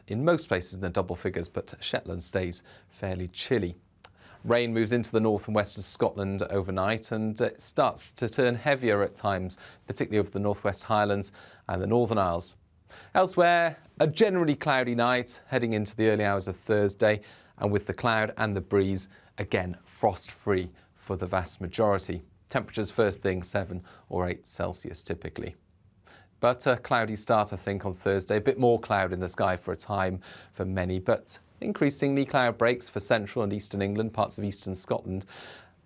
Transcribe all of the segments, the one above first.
in most places in the double figures, but Shetland stays fairly chilly. Rain moves into the north and west of Scotland overnight, and it starts to turn heavier at times, particularly over the northwest Highlands and the Northern Isles. Elsewhere, a generally cloudy night heading into the early hours of Thursday, and with the cloud and the breeze, again frost-free for the vast majority. Temperatures first thing 7 or 8 Celsius typically. But a cloudy start, I think, on Thursday. A bit more cloud in the sky for a time for many, but increasingly cloud breaks for central and eastern England, parts of eastern Scotland,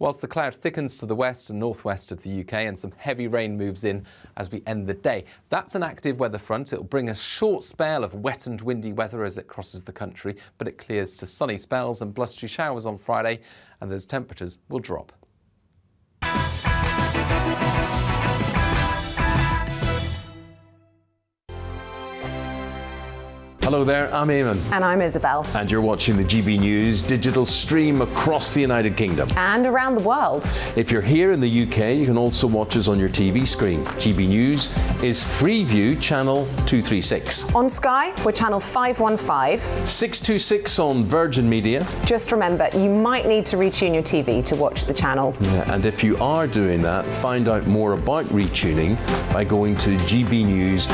whilst the cloud thickens to the west and northwest of the UK and some heavy rain moves in as we end the day. That's an active weather front. It'll bring a short spell of wet and windy weather as it crosses the country, but it clears to sunny spells and blustery showers on Friday, and those temperatures will drop. Hello there, I'm Eamon. And I'm Isabel. And you're watching the GB News digital stream across the United Kingdom. And around the world. If you're here in the UK, you can also watch us on your TV screen. GB News is Freeview channel 236. On Sky, we're channel 515. 626 on Virgin Media. Just remember, you might need to retune your TV to watch the channel. Yeah, and if you are doing that, find out more about retuning by going to gbnews.uk.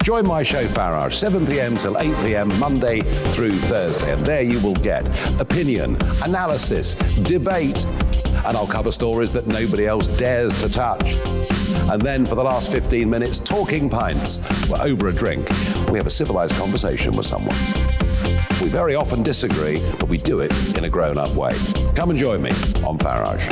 Join my show Farage, 7 p.m. till 8 p.m. Monday through Thursday, and there you will get opinion, analysis, debate, and I'll cover stories that nobody else dares to touch. And then for the last 15 minutes, talking pints. We're over a drink. We have a civilised conversation with someone. We very often disagree, but we do it in a grown-up way. Come and join me on Farage.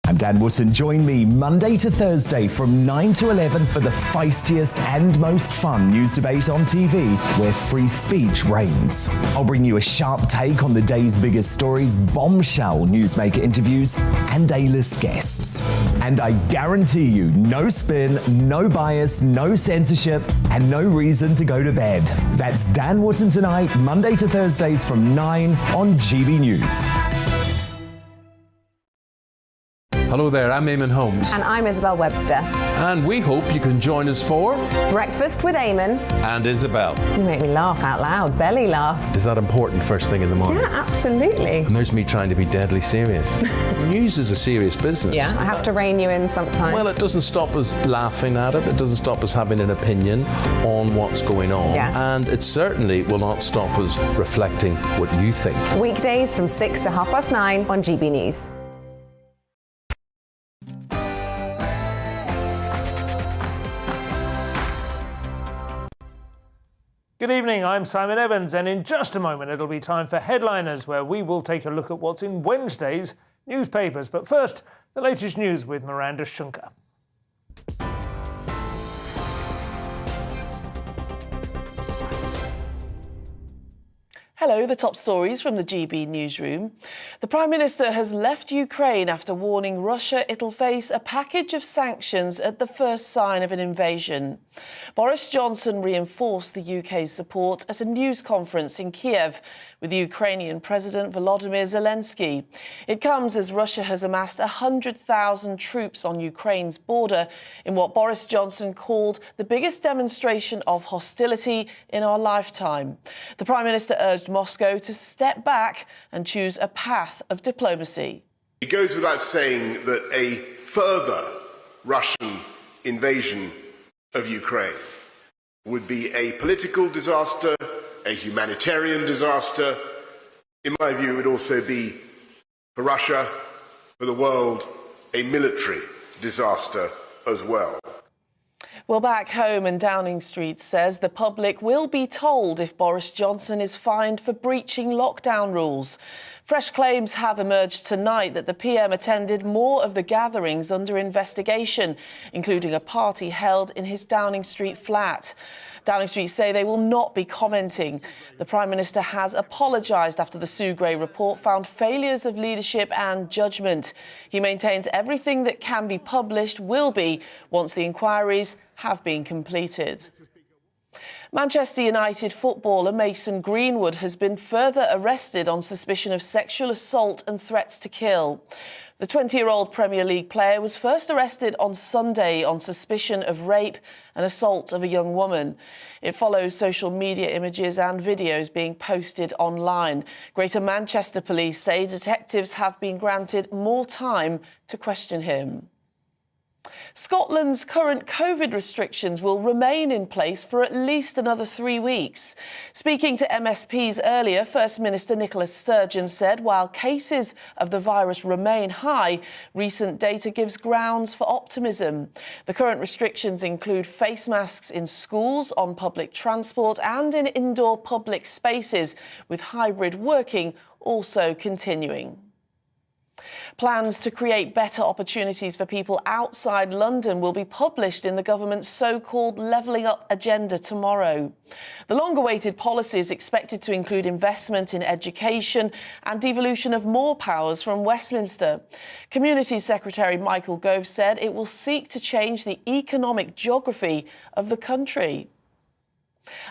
I'm Dan Wootton. Join me Monday to Thursday from 9 to 11 for the feistiest and most fun news debate on TV, where free speech reigns. I'll bring you a sharp take on the day's biggest stories, bombshell newsmaker interviews, and A-list guests. And I guarantee you, no spin, no bias, no censorship, and no reason to go to bed. That's Dan Wootton tonight, Monday to Thursdays from 9 on GB News. Hello there, I'm Eamon Holmes. And I'm Isabel Webster. And we hope you can join us for Breakfast with Eamon and Isabel. You make me laugh out loud, belly laugh. Is that important first thing in the morning? Yeah, absolutely. And there's me trying to be deadly serious. News is a serious business. Yeah, I have to rein you in sometimes. Well, it doesn't stop us laughing at it. It doesn't stop us having an opinion on what's going on. Yeah. And it certainly will not stop us reflecting what you think. Weekdays from 6 to 9:30 on GB News. Good evening, I'm Simon Evans, and in just a moment it'll be time for Headliners, where we will take a look at what's in Wednesday's newspapers. But first, the latest news with Miranda Shunker. Hello, the top stories from the GB newsroom. The Prime Minister has left Ukraine after warning Russia it'll face a package of sanctions at the first sign of an invasion. Boris Johnson reinforced the UK's support at a news conference in Kiev with Ukrainian President Volodymyr Zelensky. It comes as Russia has amassed 100,000 troops on Ukraine's border in what Boris Johnson called the biggest demonstration of hostility in our lifetime. The Prime Minister urged Moscow to step back and choose a path of diplomacy. It goes without saying that a further Russian invasion of Ukraine would be a political disaster, a humanitarian disaster. In my view, it would also be, for Russia, for the world, a military disaster as well. Well, back home, and Downing Street says the public will be told if Boris Johnson is fined for breaching lockdown rules. Fresh claims have emerged tonight that the PM attended more of the gatherings under investigation, including a party held in his Downing Street flat. Downing Street say they will not be commenting. The Prime Minister has apologised after the Sue Gray report found failures of leadership and judgment. He maintains everything that can be published will be once the inquiries have been completed. Manchester United footballer Mason Greenwood has been further arrested on suspicion of sexual assault and threats to kill. The 20-year-old Premier League player was first arrested on Sunday on suspicion of rape and assault of a young woman. It follows social media images and videos being posted online. Greater Manchester Police say detectives have been granted more time to question him. Scotland's current COVID restrictions will remain in place for at least another 3 weeks. Speaking to MSPs earlier, First Minister Nicola Sturgeon said while cases of the virus remain high, recent data gives grounds for optimism. The current restrictions include face masks in schools, on public transport and in indoor public spaces, with hybrid working also continuing. Plans to create better opportunities for people outside London will be published in the government's so-called Levelling Up agenda tomorrow. The long-awaited policy is expected to include investment in education and devolution of more powers from Westminster. Communities Secretary Michael Gove said it will seek to change the economic geography of the country.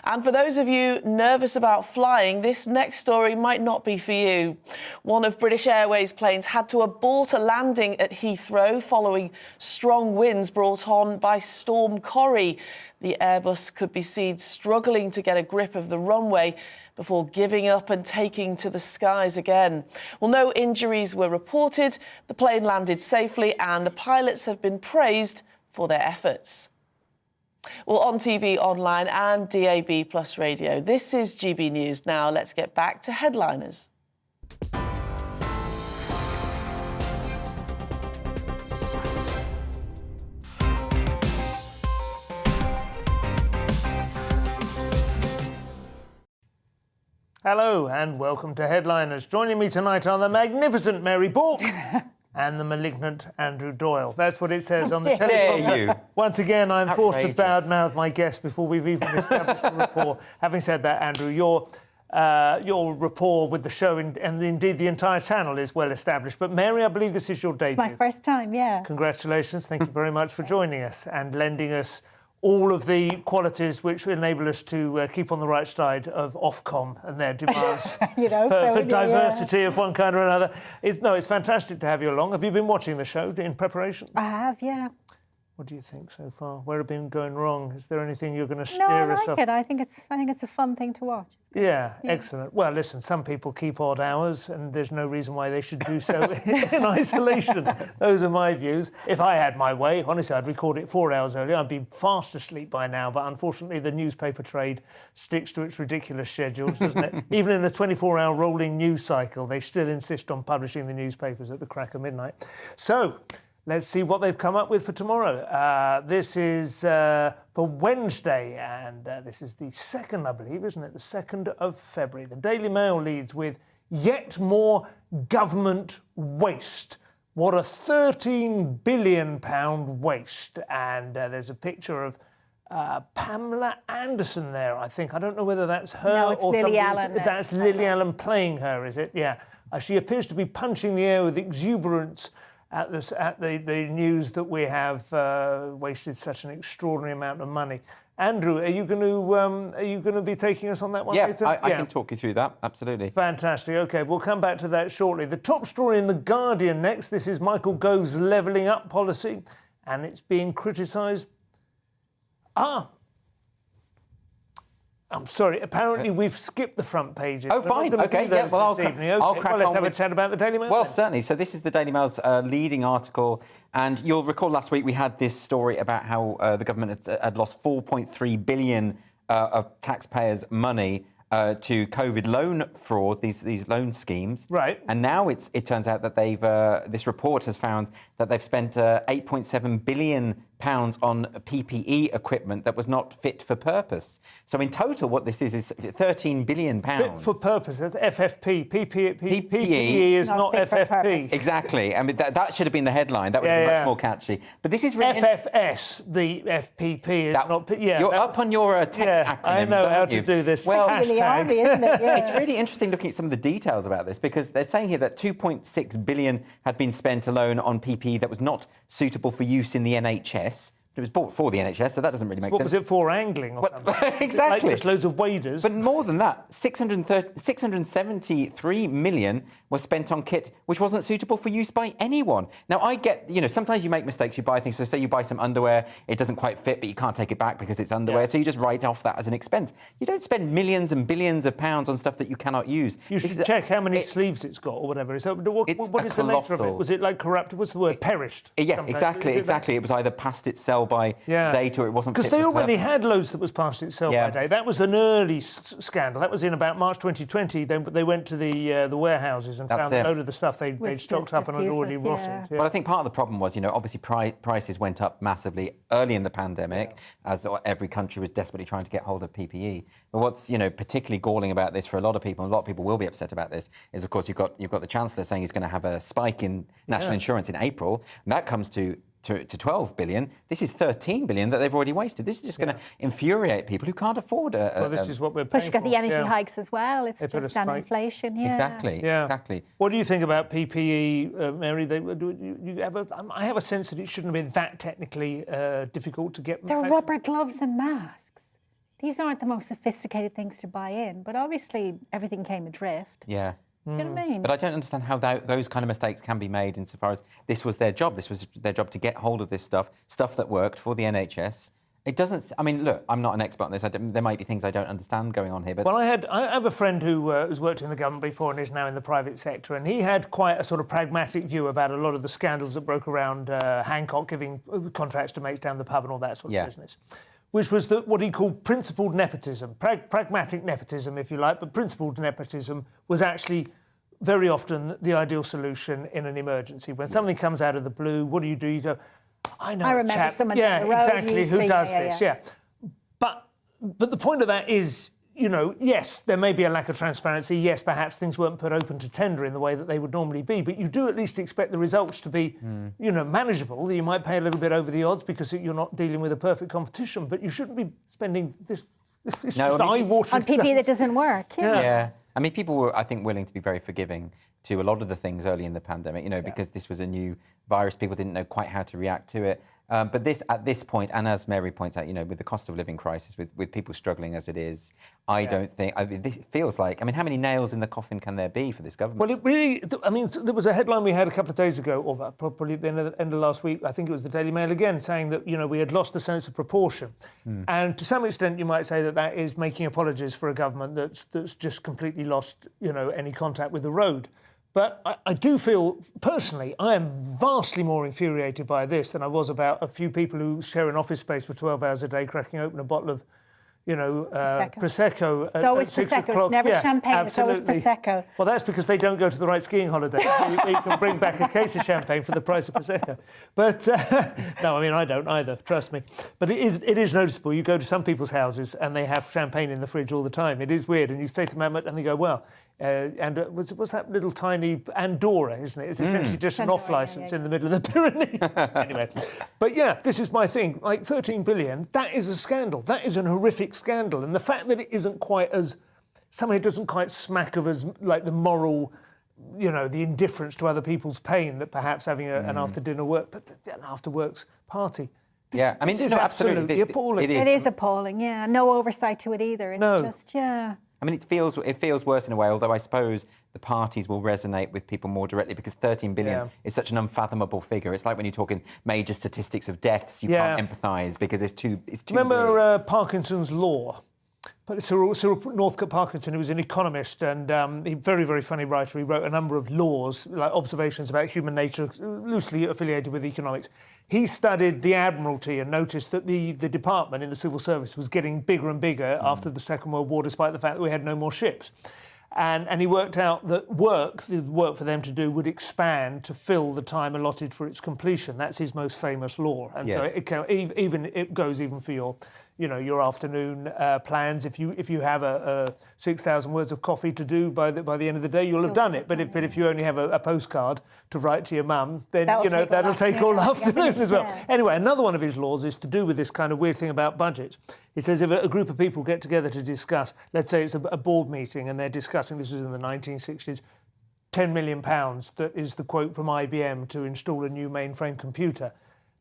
And for those of you nervous about flying, this next story might not be for you. One of British Airways' planes had to abort a landing at Heathrow following strong winds brought on by Storm Corrie. The Airbus could be seen struggling to get a grip of the runway before giving up and taking to the skies again. Well, no injuries were reported. The plane landed safely and the pilots have been praised for their efforts. Well, on TV, online and DAB+ radio, this is GB News. Now let's get back to headliners. Hello and welcome to Headliners. Joining me tonight are the magnificent Mary Bork and the malignant Andrew Doyle. That's what it says on the teleprompter. Dare you. Once again, I'm forced to badmouth my guest before we've even established a rapport. Having said that, Andrew, your rapport with the show and indeed the entire channel is well established. But Mary, I believe this is your debut. It's my first time, yeah. Congratulations. Thank you very much for joining us and lending us all of the qualities which enable us to keep on the right side of Ofcom and their demands for diversity of one kind or another. It's fantastic to have you along. Have you been watching the show in preparation? I have, yeah. What do you think so far? Where have been going wrong? Is there anything you're going to steer us I like it. I think it's a fun thing to watch. Yeah, excellent. Well, listen, some people keep odd hours and there's no reason why they should do so in isolation. Those are my views. If I had my way, honestly, I'd record it 4 hours earlier. I'd be fast asleep by now, but unfortunately the newspaper trade sticks to its ridiculous schedules, doesn't it? Even in a 24-hour rolling news cycle, they still insist on publishing the newspapers at the crack of midnight. So, let's see what they've come up with for tomorrow. This is for Wednesday, and this is the 2nd, I believe, isn't it? The 2nd of February. The Daily Mail leads with yet more government waste. What a £13 billion waste. And there's a picture of Pamela Anderson there, I think. I don't know whether that's her no, it's or Lily Allen. That's Lily Allen playing her, is it? Yeah. She appears to be punching the air with exuberance at the news that we have wasted such an extraordinary amount of money. Andrew, are you going to be taking us on that one later? I can talk you through that, absolutely. Fantastic. OK, we'll come back to that shortly. The top story in The Guardian next. This is Michael Gove's levelling up policy, and it's being criticised. I'm sorry. Apparently, we've skipped the front pages. Oh, fine. OK, yeah. Well, let's have a chat about the Daily Mail. Well, then. certainly. So this is the Daily Mail's leading article, and you'll recall last week we had this story about how the government had lost 4.3 billion of taxpayers' money to COVID loan fraud, these loan schemes. Right. And now it turns out that they've this report has found that they've spent 8.7 billion pounds on PPE equipment that was not fit for purpose. So in total, what this is 13 billion pounds. Fit for purpose. That's FFP. PPE is not FFP. Exactly. I mean, that should have been the headline. That would have been much more catchy. But this is really FFS. The FPP is not. Yeah. You're up on your text acronyms. I know how to do this. Well, hashtag. Isn't it? Yeah. It's really interesting looking at some of the details about this, because they're saying here that 2.6 billion had been spent alone on PPE that was not suitable for use in the NHS. It was bought for the NHS, so that doesn't really make What sense. was it for, angling or something? Exactly. Like just loads of waders. But more than that, 673 million was spent on kit which wasn't suitable for use by anyone. Now, I get, sometimes you make mistakes, you buy things. So say you buy some underwear, it doesn't quite fit, but you can't take it back because it's underwear. So you just write off that as an expense. You don't spend millions and billions of pounds on stuff that you cannot use. You should check how many sleeves it's got or whatever. So what is the nature of it? Was it like corrupted? What's the word? Perished? Yeah, sometimes? exactly. It was either past its sell by date or it wasn't. Because they already had loads that was past its sell by date. That was an early scandal. That was in about March 2020. They went to the warehouses and found a load of the stuff they'd stocked up and had already rotted. Well, I think part of the problem was, obviously prices went up massively early in the pandemic as every country was desperately trying to get hold of PPE. But what's particularly galling about this for a lot of people, and a lot of people will be upset about this, is of course you've got the Chancellor saying he's going to have a spike in national insurance in April, and that comes to 12 billion. This is 13 billion that they've already wasted. This is just going to infuriate people who can't afford this is what we're paying Plus, you've got for. the energy hikes as well. It's just an inflation. Yeah. Exactly. What do you think about PPE, Mary? I have a sense that it shouldn't have been that technically difficult to get. They're rubber gloves and masks. These aren't the most sophisticated things to buy in, but obviously everything came adrift. Yeah. Do you know what I mean? But I don't understand how those kind of mistakes can be made insofar as this was their job. This was their job to get hold of this stuff that worked for the NHS. It doesn't. I mean, look, I'm not an expert on this. There might be things I don't understand going on here. But I have a friend who's worked in the government before and is now in the private sector, and he had quite a sort of pragmatic view about a lot of the scandals that broke around Hancock giving contracts to mates down the pub and all that sort of business. Which was what he called principled nepotism, pragmatic nepotism, if you like, but principled nepotism was actually very often the ideal solution in an emergency. When something comes out of the blue, what do? You go, I know. I remember someone down the road exactly who does this. But the point of that is, yes, there may be a lack of transparency. Yes, perhaps things weren't put open to tender in the way that they would normally be. But you do at least expect the results to be, manageable. You might pay a little bit over the odds because you're not dealing with a perfect competition. But you shouldn't be spending this eye-watering on PPE that doesn't work. Yeah. I mean, people were, I think, willing to be very forgiving to a lot of the things early in the pandemic, because this was a new virus. People didn't know quite how to react to it. But at this point, and as Mary points out, with the cost of living crisis, with people struggling as it is, I don't think... this feels like... how many nails in the coffin can there be for this government? Well, it really... there was a headline we had a couple of days ago, or probably at the end of last week, I think it was the Daily Mail again, saying that, we had lost the sense of proportion. And to some extent, you might say that is making apologies for a government that's just completely lost, any contact with the road. But I do feel, personally, I am vastly more infuriated by this than I was about a few people who share an office space for 12 hours a day, cracking open a bottle of, Prosecco It's always at 6 Prosecco. o'clock. It's never champagne. Absolutely. It's always Prosecco. Well, that's because they don't go to the right skiing holidays. You can bring back a case of champagne for the price of Prosecco. But, no, I don't either, trust me. But it is noticeable. You go to some people's houses and they have champagne in the fridge all the time. It is weird. And you say to them, and they go, well... what's that little tiny Andorra, isn't it? It's essentially just an off-licence in the middle of the Pyrenees. Anyway, but this is my thing. Like 13 billion, that is a scandal. That is an horrific scandal. And the fact that it isn't quite as... somehow it doesn't quite smack of as, like, the moral... the indifference to other people's pain that perhaps having an after-dinner work... but an after-works party... This is absolutely appalling. It is appalling, No oversight to it either. It's just, it feels worse in a way, although I suppose the parties will resonate with people more directly because 13 billion is such an unfathomable figure. It's like when you're talking major statistics of deaths, you can't empathise because it's too Remember Parkinson's law? But Sir Northcote Parkinson, who was an economist and he very, very funny writer. He wrote a number of laws, like observations about human nature, loosely affiliated with economics. He studied the Admiralty and noticed that the department in the civil service was getting bigger and bigger after the Second World War, despite the fact that we had no more ships. And he worked out that the work for them to do would expand to fill the time allotted for its completion. That's his most famous law. And so it goes even for your afternoon plans. If you have a 6,000 words of coffee to do by the end of the day, you'll have done it. But if you only have a postcard to write to your mum, then that'll take all afternoon as well. Anyway, another one of his laws is to do with this kind of weird thing about budgets. He says if a group of people get together to discuss, let's say it's a board meeting and they're discussing, this was in the 1960s, £10 million, that is the quote from IBM to install a new mainframe computer.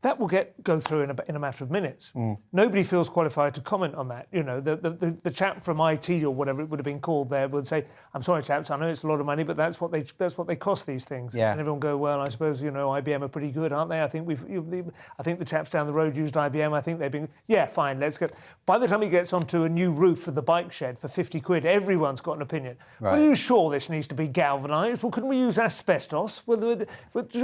that will go through in a matter of minutes. Nobody feels qualified to comment on that. You know, the chap from IT or whatever it would have been called there would say, "I'm sorry, chaps, I know it's a lot of money, but that's what they cost these things." Yeah. And everyone go, "Well, I suppose IBM are pretty good, aren't they? I think I think the chaps down the road used IBM. I think they've been fine. Let's go." By the time he gets onto a new roof for the bike shed for 50 quid, everyone's got an opinion. Right. Well, are you sure this needs to be galvanised? Well, couldn't we use asbestos? Well,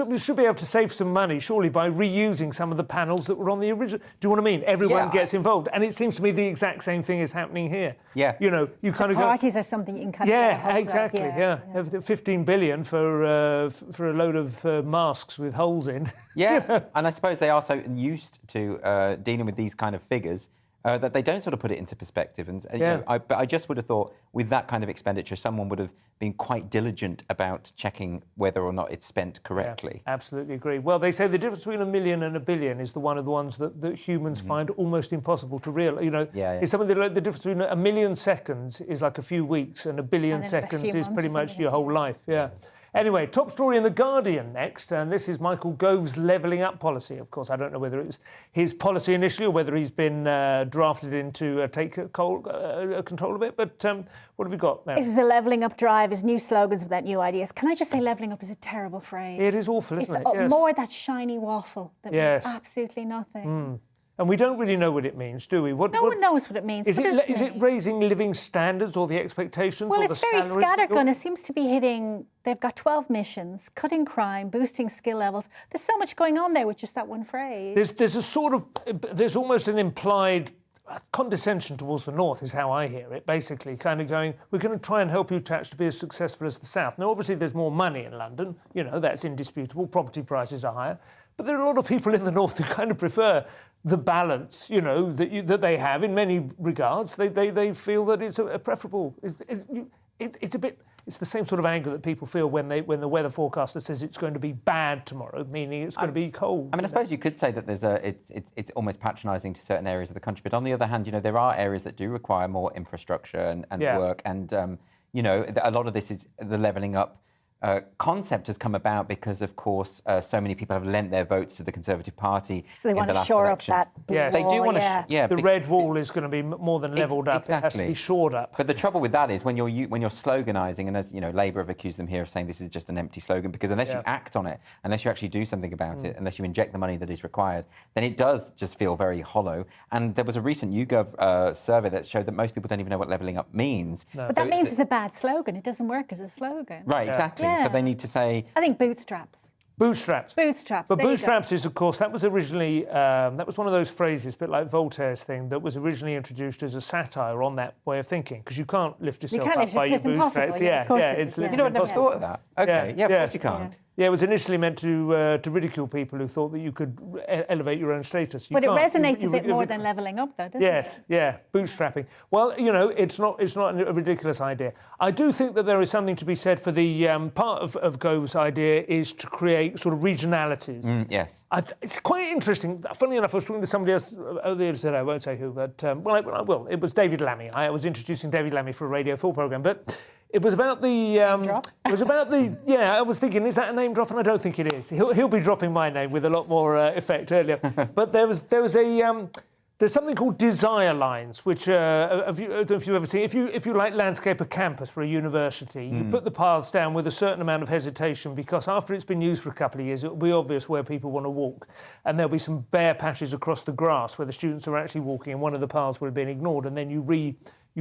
we should be able to save some money, surely, by reusing some of the panels that were on the original. Do you know what I mean? Everyone gets involved, and it seems to me the exact same thing is happening here. Yeah. You know, you kind of go. Parties are something you can kind of get a hold of. Exactly. Yeah. 15 billion for a load of masks with holes in. Yeah, You know? and I suppose they are so used to dealing with these kind of figures that they don't sort of put it into perspective. And but I just would have thought with that kind of expenditure, someone would have been quite diligent about checking whether or not it's spent correctly. Yeah, absolutely agree. Well, they say the difference between 1 million and 1 billion is one of the ones that humans find almost impossible to realise. You know, it's something like the difference between 1 million seconds is like a few weeks, and 1 billion seconds is pretty much your whole life. Yeah. Anyway, top story in The Guardian next, and this is Michael Gove's levelling up policy. Of course, I don't know whether it was his policy initially or whether he's been drafted in to take control of it, but what have we got now? This is a levelling up drive, his new slogans without new ideas. Can I just say levelling up is a terrible phrase? It is awful, isn't it? Yes. More that shiny waffle that means absolutely nothing. And we don't really know what it means, do we? No one knows what it means. Is it raising living standards or the expectations or the salaries? Well, it's very scattergun. It seems to be hitting... They've got 12 missions, cutting crime, boosting skill levels. There's so much going on there with just that one phrase. There's almost an implied condescension towards the North is how I hear it, basically, kind of going, we're going to try and help you to be as successful as the South. Now, obviously, there's more money in London. You know, that's indisputable. Property prices are higher. But there are a lot of people in the North who kind of prefer the balance, you know, that they have in many regards. They feel that it's a preferable. It's a bit. It's the same sort of anger that people feel when the weather forecaster says it's going to be bad tomorrow, meaning it's going to be cold. I mean, I suppose you could say that it's almost patronising to certain areas of the country, but on the other hand, you know, there are areas that do require more infrastructure and work, and you know, a lot of this is the levelling up. Concept has come about because, of course, so many people have lent their votes to the Conservative Party. So they want to shore up that. Yes, they do want to. The red wall is going to be more than levelled up. Exactly. It has to be shored up. But the trouble with that is when you're sloganising, and as you know, Labour have accused them here of saying this is just an empty slogan, because unless you act on it, unless you actually do something about it, unless you inject the money that is required, then it does just feel very hollow. And there was a recent YouGov survey that showed that most people don't even know what levelling up means. No. But that means it's a bad slogan. It doesn't work as a slogan. Right, exactly. So they need to say... I think bootstraps. Bootstraps. Bootstraps. But bootstraps is, of course, that was originally, that was one of those phrases, a bit like Voltaire's thing, that was originally introduced as a satire on that way of thinking, because you can't lift yourself up by your bootstraps. You know, I never thought of that. Okay, of course you can't. Yeah, it was initially meant to ridicule people who thought that you could elevate your own status. But it resonates a bit more than levelling up, though, doesn't it? Yes, yeah, bootstrapping. Well, you know, it's not a ridiculous idea. I do think that there is something to be said for the part of Gove's idea is to create sort of regionalities. Yes. It's quite interesting. Funnily enough, I was talking to somebody else the other day, I won't say who, but, I will. It was David Lammy. I was introducing David Lammy for a Radio 4 programme, but... It was about the. It was about the. Yeah, I was thinking, is that a name drop? And I don't think it is. He'll be dropping my name with a lot more effect earlier. But there was a. There's something called desire lines, which if you've ever seen, if you like landscape a campus for a university, you put the paths down with a certain amount of hesitation, because after it's been used for a couple of years, it'll be obvious where people want to walk, and there'll be some bare patches across the grass where the students are actually walking, and one of the paths will have been ignored, and then you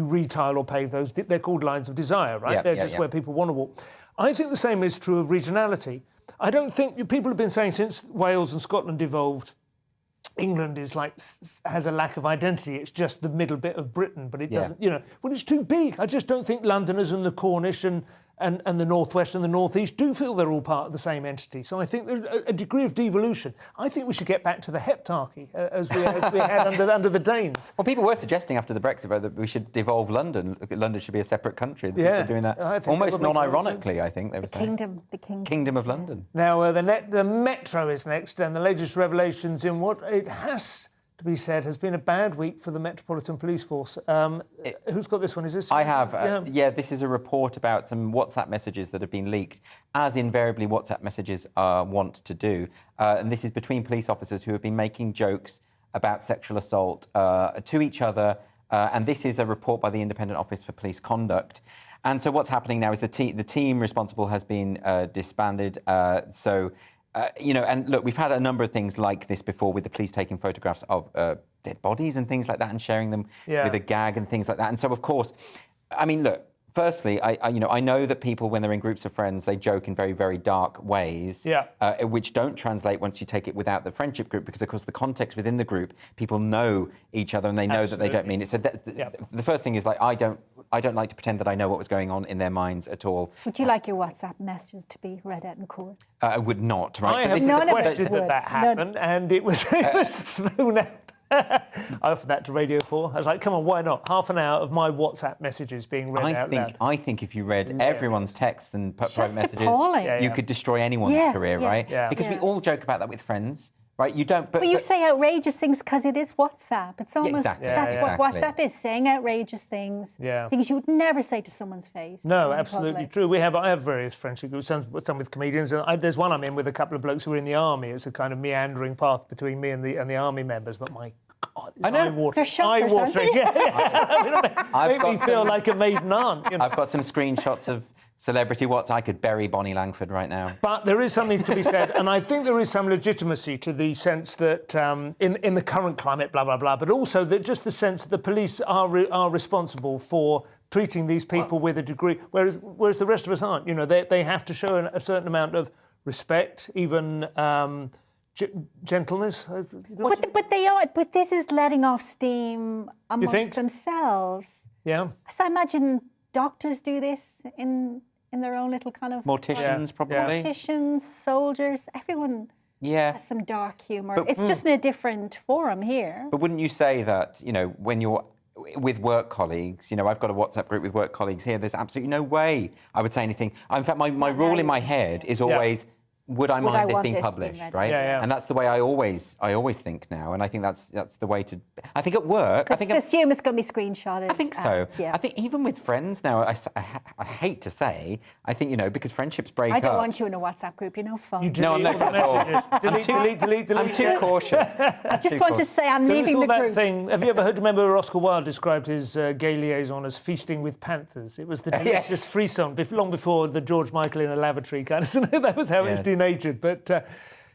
retile or pave those. They're called lines of desire, right? They're just where people want to walk. I think the same is true of regionality. I don't think people have been saying since Wales and Scotland evolved, England is has a lack of identity. It's just the middle bit of Britain, but it doesn't. You know, well, it's too big. I just don't think Londoners and the Cornish and the North West and the North East do feel they're all part of the same entity. So I think there's a degree of devolution. I think we should get back to the heptarchy as we had under the Danes. Well, people were suggesting after the Brexit vote that we should devolve London. London should be a separate country. People are doing that almost non-ironically, I think. They were saying. The Kingdom of London. Now, the Metro is next, and the latest revelations in what it has to be said, has been a bad week for the Metropolitan Police Force. Who's got this one? Is this? I have. Yeah, this is a report about some WhatsApp messages that have been leaked, as invariably WhatsApp messages want to do. And this is between police officers who have been making jokes about sexual assault to each other. And this is a report by the Independent Office for Police Conduct. And so what's happening now is the team responsible has been disbanded. You know, and look, we've had a number of things like this before with the police taking photographs of dead bodies and things like that and sharing them with a gag and things like that. And so, of course, I mean, look, firstly, I know that people, when they're in groups of friends, they joke in very, very dark ways, which don't translate once you take it without the friendship group, because, of course, the context within the group, people know each other and they know that they don't mean it. So the first thing is, like, I don't like to pretend that I know what was going on in their minds at all. Would you like your WhatsApp messages to be read out in court? I would not. Right? I have requested that happened, and it was thrown out. I offered that to Radio 4. I was like, come on, why not? Half an hour of my WhatsApp messages being read out loud. I think if you read everyone's texts and private messages, appalling. you could destroy anyone's career, right? Yeah. Because we all joke about that with friends, right? You don't. But you say outrageous things because it is WhatsApp. It's almost that's what WhatsApp is, saying outrageous things. Yeah. Things you would never say to someone's face. No, absolutely true. I have various friendship groups, some with comedians, and there's one I'm in with a couple of blokes who are in the army. It's a kind of meandering path between me and the army members, but my God, I know. They're shockers, aren't they? Make me feel like a maiden aunt. You know? I've got some screenshots of celebrity I could bury Bonnie Langford right now. But there is something to be said, and I think there is some legitimacy to the sense that in the current climate, blah, blah, blah, but also that just the sense that the police are responsible for treating these people with a degree, whereas the rest of us aren't. You know, they have to show a certain amount of respect, even gentleness. But they are. But this is letting off steam amongst themselves. Yeah. So I imagine doctors do this in their own little kind of... Morticians, probably. Morticians, soldiers, everyone has some dark humour. But, it's just in a different forum here. But wouldn't you say that, you know, when you're with work colleagues, you know, I've got a WhatsApp group with work colleagues here, there's absolutely no way I would say anything. In fact, my rule in my head is always... Would I mind this being published, right? Yeah. And that's the way I always think now, and I think that's the way to. I think at work, I think assume it's going to be screenshotted. I think so. I think even with friends now, I hate to say, I think, you know, because friendships break up. I don't want you in a WhatsApp group, you know, phone. No, I'm not at all. Delete. I'm too cautious. I just want to say I'm leaving the group. Have you ever remember Oscar Wilde described his gay liaison as feasting with panthers? It was the delicious frisson, long before the George Michael in a lavatory kind of. That was how it was denatured. But,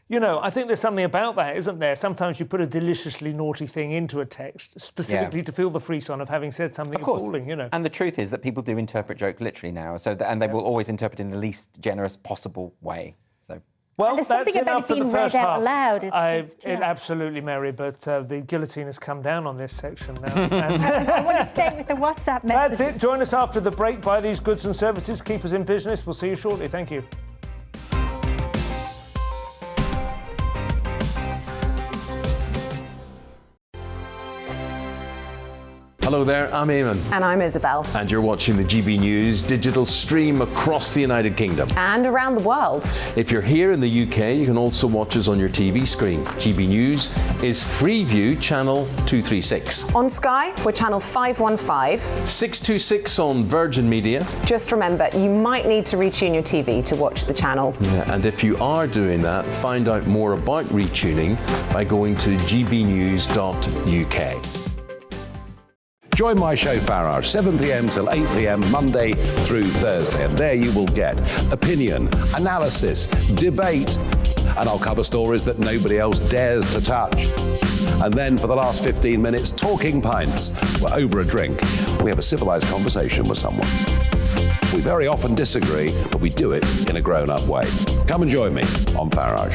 you know, I think there's something about that, isn't there? Sometimes you put a deliciously naughty thing into a text, specifically to feel the frisson of having said something appalling, you know. And the truth is that people do interpret jokes literally now, and they will always interpret in the least generous possible way. So. Well, there's that's something about enough it for the being first read out half. loud. It's absolutely, Mary, but the guillotine has come down on this section now. I want to stay with the WhatsApp message. That's it. Join us after the break. Buy these goods and services. Keep us in business. We'll see you shortly. Thank you. Hello there, I'm Eamon. And I'm Isabel. And you're watching the GB News digital stream across the United Kingdom. And around the world. If you're here in the UK, you can also watch us on your TV screen. GB News is Freeview channel 236. On Sky, we're channel 515. 626 on Virgin Media. Just remember, you might need to retune your TV to watch the channel. Yeah, and if you are doing that, find out more about retuning by going to gbnews.uk. Join my show Farage, 7 p.m. till 8 p.m. Monday through Thursday. And there you will get opinion, analysis, debate, and I'll cover stories that nobody else dares to touch. And then for the last 15 minutes, talking pints. We're over a drink. We have a civilised conversation with someone. We very often disagree, but we do it in a grown-up way. Come and join me on Farage.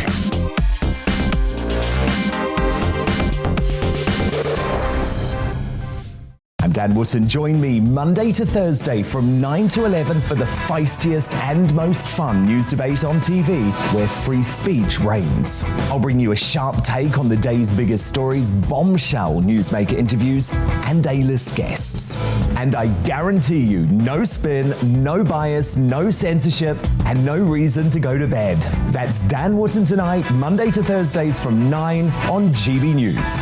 I'm Dan Dan Wootton. Join me Monday to Thursday from 9 to 11 for the feistiest and most fun news debate on TV, where free speech reigns. I'll bring you a sharp take on the day's biggest stories, bombshell newsmaker interviews, and A-list guests. And I guarantee you, no spin, no bias, no censorship, and no reason to go to bed. That's Dan Wootton tonight, Monday to Thursdays from 9 on GB News.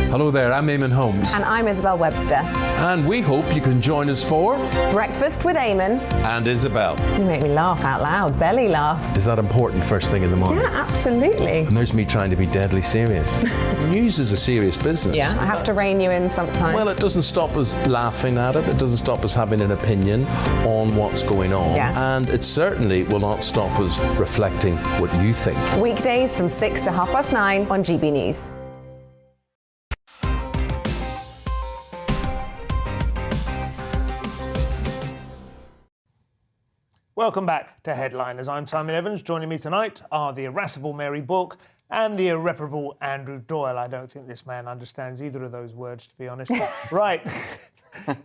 Hello there, I'm Eamon Holmes. And I'm Isabel Webster. And we hope you can join us for Breakfast with Eamon. And Isabel. You make me laugh out loud, belly laugh. Is that important first thing in the morning? Yeah, absolutely. And there's me trying to be deadly serious. News is a serious business. Yeah, I have to rein you in sometimes. Well, it doesn't stop us laughing at it. It doesn't stop us having an opinion on what's going on. Yeah. And it certainly will not stop us reflecting what you think. Weekdays from 6 to 9:30 on GB News. Welcome back to Headliners. I'm Simon Evans. Joining me tonight are the irascible Mary Bourke and the irreparable Andrew Doyle. I don't think this man understands either of those words, to be honest. Right.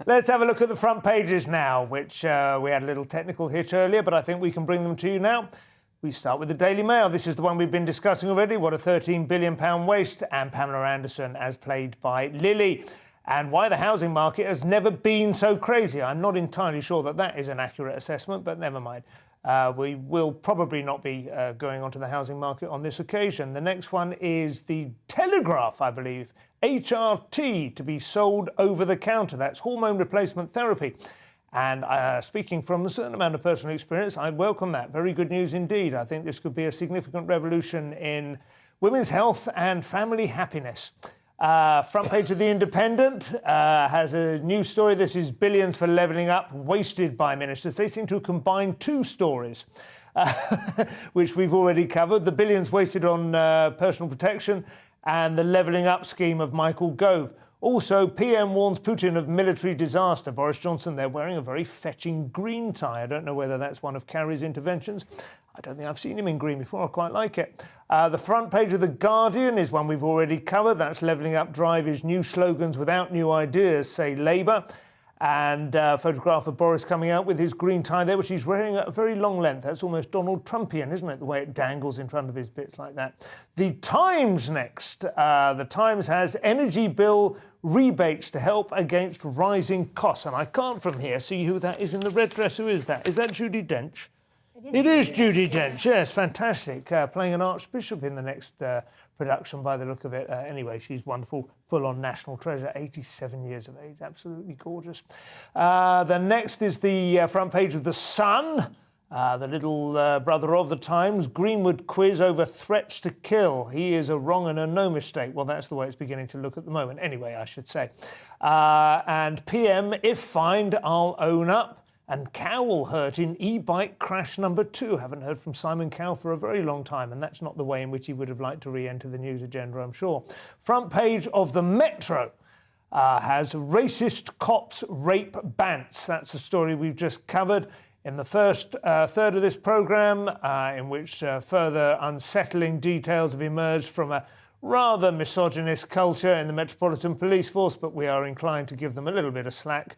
Let's have a look at the front pages now, which we had a little technical hitch earlier, but I think we can bring them to you now. We start with the Daily Mail. This is the one we've been discussing already. What a £13 billion waste, and Pamela Anderson as played by Lily. And why the housing market has never been so crazy. I'm not entirely sure that that is an accurate assessment, but never mind. We will probably not be going onto the housing market on this occasion. The next one is the Telegraph, I believe. HRT to be sold over the counter. That's hormone replacement therapy. And speaking from a certain amount of personal experience, I welcome that. Very good news indeed. I think this could be a significant revolution in women's health and family happiness. Front page of The Independent has a news story. This is billions for levelling up wasted by ministers. They seem to combine two stories, which we've already covered. The billions wasted on personal protection and the levelling up scheme of Michael Gove. Also, PM warns Putin of military disaster. Boris Johnson, they're wearing a very fetching green tie. I don't know whether that's one of Kerry's interventions. I don't think I've seen him in green before. I quite like it. The front page of The Guardian is one we've already covered. That's levelling up drive is new slogans without new ideas, say Labour. And a photograph of Boris coming out with his green tie there, which he's wearing at a very long length. That's almost Donald Trumpian, isn't it? The way it dangles in front of his bits like that. The Times next. The Times has energy bill rebates to help against rising costs. And I can't from here see who that is in the red dress. Who is that? Is that Judi Dench? It is Judi Dench, yes, fantastic. Playing an archbishop in the next production by the look of it. Anyway, she's wonderful, full-on national treasure, 87 years of age, absolutely gorgeous. The next is the front page of The Sun, the little brother of the Times. Greenwood quiz over threats to kill. He is a wrong and a no mistake. Well, that's the way it's beginning to look at the moment. Anyway, I should say. And PM, if fined, I'll own up. And Cowell hurt in e-bike crash number 2. Haven't heard from Simon Cowell for a very long time, and that's not the way in which he would have liked to re-enter the news agenda, I'm sure. Front page of the Metro has racist cops rape Bants. That's a story we've just covered in the first third of this programme, in which further unsettling details have emerged from a rather misogynist culture in the Metropolitan Police Force, but we are inclined to give them a little bit of slack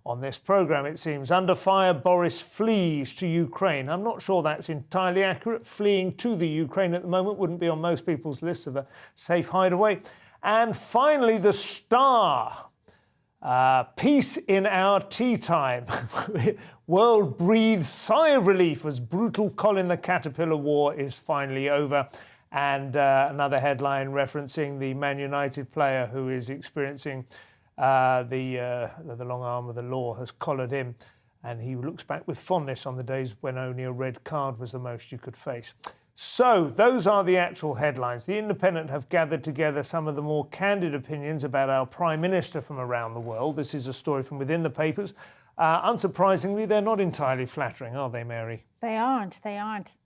on this programme, it seems. Under fire, Boris flees to Ukraine. I'm not sure that's entirely accurate. Fleeing to the Ukraine at the moment wouldn't be on most people's lists of a safe hideaway. And finally, The Star. Peace in our tea time. World breathes sigh of relief as brutal Colin the Caterpillar war is finally over. And another headline referencing the Man United player who is experiencing the long arm of the law has collared him, and he looks back with fondness on the days when only a red card was the most you could face. So those are the actual headlines. The Independent have gathered together some of the more candid opinions about our Prime Minister from around the world. This is a story from within the papers. Unsurprisingly, they're not entirely flattering, are they, Mary? They aren't.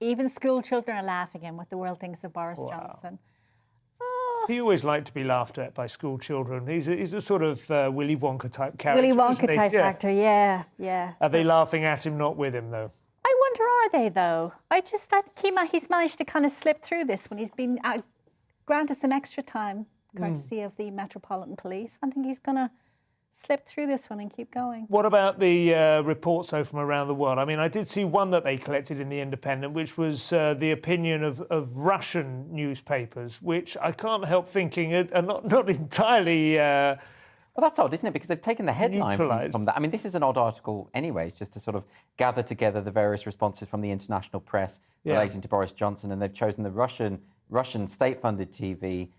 Even school children are laughing at what the world thinks of Boris Johnson. He always liked to be laughed at by school children. He's a sort of Willy Wonka type character. Willy Wonka type actor, yeah. Are they laughing at him, not with him, though? I wonder, are they, though? I think he's managed to kind of slip through this when he's been granted some extra time courtesy of the Metropolitan Police. I think he's going to slip through this one and keep going. What about the reports, though, from around the world? I mean, I did see one that they collected in The Independent, which was the opinion of Russian newspapers, which I can't help thinking are not entirely... well, that's odd, isn't it? Because they've taken the headline from that. I mean, this is an odd article anyways, just to sort of gather together the various responses from the international press relating to Boris Johnson, and they've chosen the Russian state-funded TV.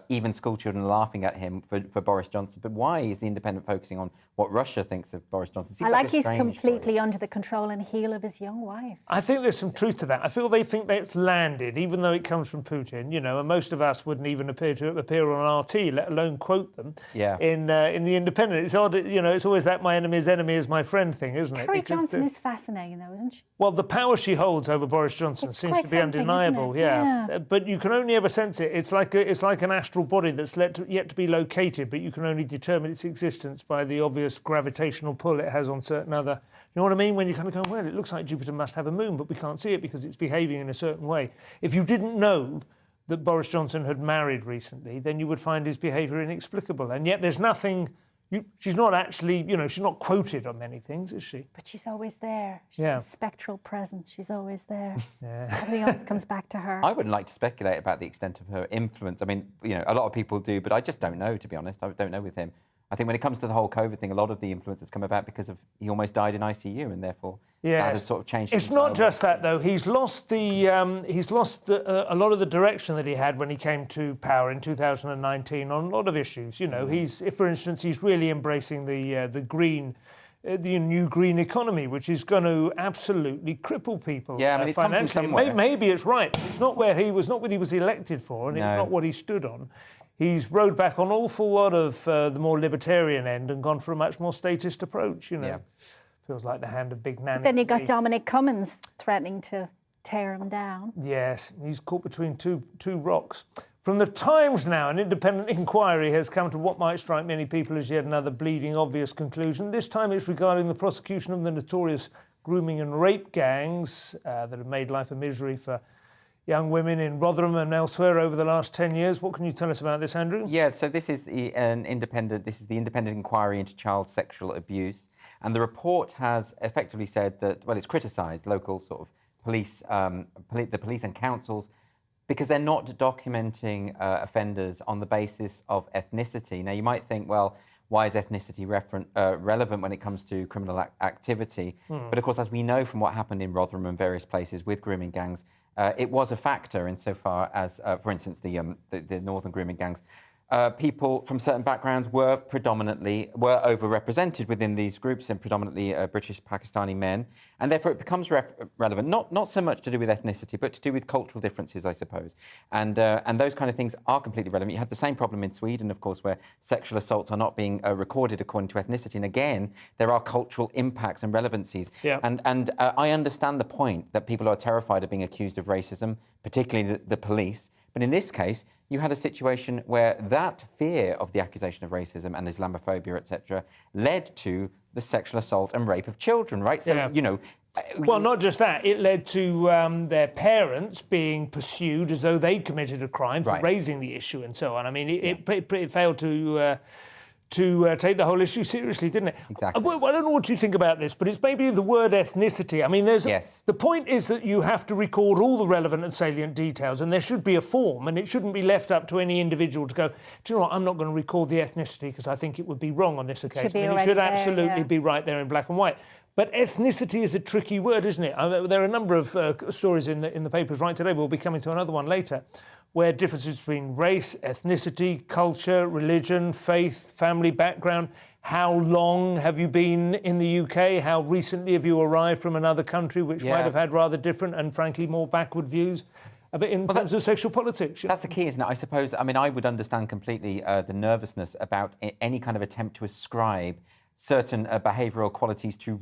Even school children are laughing at him for Boris Johnson. But why is The Independent focusing on what Russia thinks of Boris Johnson? I like he's completely under the control and heel of his young wife. I think there's some truth to that. I feel they think that it's landed, even though it comes from Putin, you know, and most of us wouldn't even appear on RT, let alone quote them in The Independent. It's odd, you know, it's always that my enemy's enemy is my friend thing, isn't it? Carrie Johnson is fascinating, though, isn't she? Well, the power she holds over Boris Johnson seems to be undeniable, yeah. But you can only ever sense it. It's like an astral body that's yet to be located, but you can only determine its existence by the obvious gravitational pull it has on certain other... You know what I mean? When you kind of go, well, it looks like Jupiter must have a moon, but we can't see it because it's behaving in a certain way. If you didn't know that Boris Johnson had married recently, then you would find his behaviour inexplicable. And yet there's nothing... she's not actually, you know, she's not quoted on many things, is she? But she's always there. She's a spectral presence. She's always there. Everything always comes back to her. I wouldn't like to speculate about the extent of her influence. I mean, you know, a lot of people do, but I just don't know, to be honest. I don't know with him. I think when it comes to the whole COVID thing, a lot of the influence has come about because he almost died in ICU, and therefore that has sort of changed. It's not just that, though. He's lost a lot of the direction that he had when he came to power in 2019 on a lot of issues. You know, for instance, he's really embracing the new green economy, which is going to absolutely cripple people it's financially. Maybe it's right. It's not what he was elected for, and it's not what he stood on. He's rode back on an awful lot of the more libertarian end and gone for a much more statist approach, you know. Feels like the hand of Big Nanny. But then you got Dominic Cummings threatening to tear him down. Yes, he's caught between two rocks. From the Times now, an independent inquiry has come to what might strike many people as yet another bleeding obvious conclusion. This time it's regarding the prosecution of the notorious grooming and rape gangs that have made life a misery for young women in Rotherham and elsewhere over the last 10 years. What can you tell us about this, Andrew? Yeah, so this is the independent inquiry into child sexual abuse. And the report has effectively said that, well, it's criticised local sort of police, the police and councils, because they're not documenting offenders on the basis of ethnicity. Now, you might think, well, why is ethnicity relevant when it comes to criminal activity? But of course, as we know from what happened in Rotherham and various places with grooming gangs, it was a factor insofar as, for instance, the northern grooming gangs. People from certain backgrounds were overrepresented within these groups, and predominantly British Pakistani men, and therefore it becomes relevant. Not so much to do with ethnicity, but to do with cultural differences, I suppose. And those kind of things are completely relevant. You had the same problem in Sweden, of course, where sexual assaults are not being recorded according to ethnicity. And again, there are cultural impacts and relevancies. Yeah. And I understand the point that people are terrified of being accused of racism, particularly the police. But in this case, you had a situation where that fear of the accusation of racism and Islamophobia, etc., led to the sexual assault and rape of children, right? So, you know... Well, not just that. It led to their parents being pursued as though they'd committed a crime for raising the issue and so on. I mean, it failed to take the whole issue seriously, didn't it? Exactly. I don't know what you think about this, but it's maybe the word ethnicity. I mean, the point is that you have to record all the relevant and salient details, and there should be a form, and it shouldn't be left up to any individual to go, do you know what, I'm not going to record the ethnicity because I think it would be wrong on this occasion. It should absolutely be right there in black and white. But ethnicity is a tricky word, isn't it? There are a number of stories in the papers right today. We'll be coming to another one later, where differences between race, ethnicity, culture, religion, faith, family background, how long have you been in the UK, how recently have you arrived from another country which might have had rather different and frankly more backward views. But in terms of sexual politics. That's the key, isn't it? I suppose, I mean, I would understand completely the nervousness about any kind of attempt to ascribe certain behavioural qualities to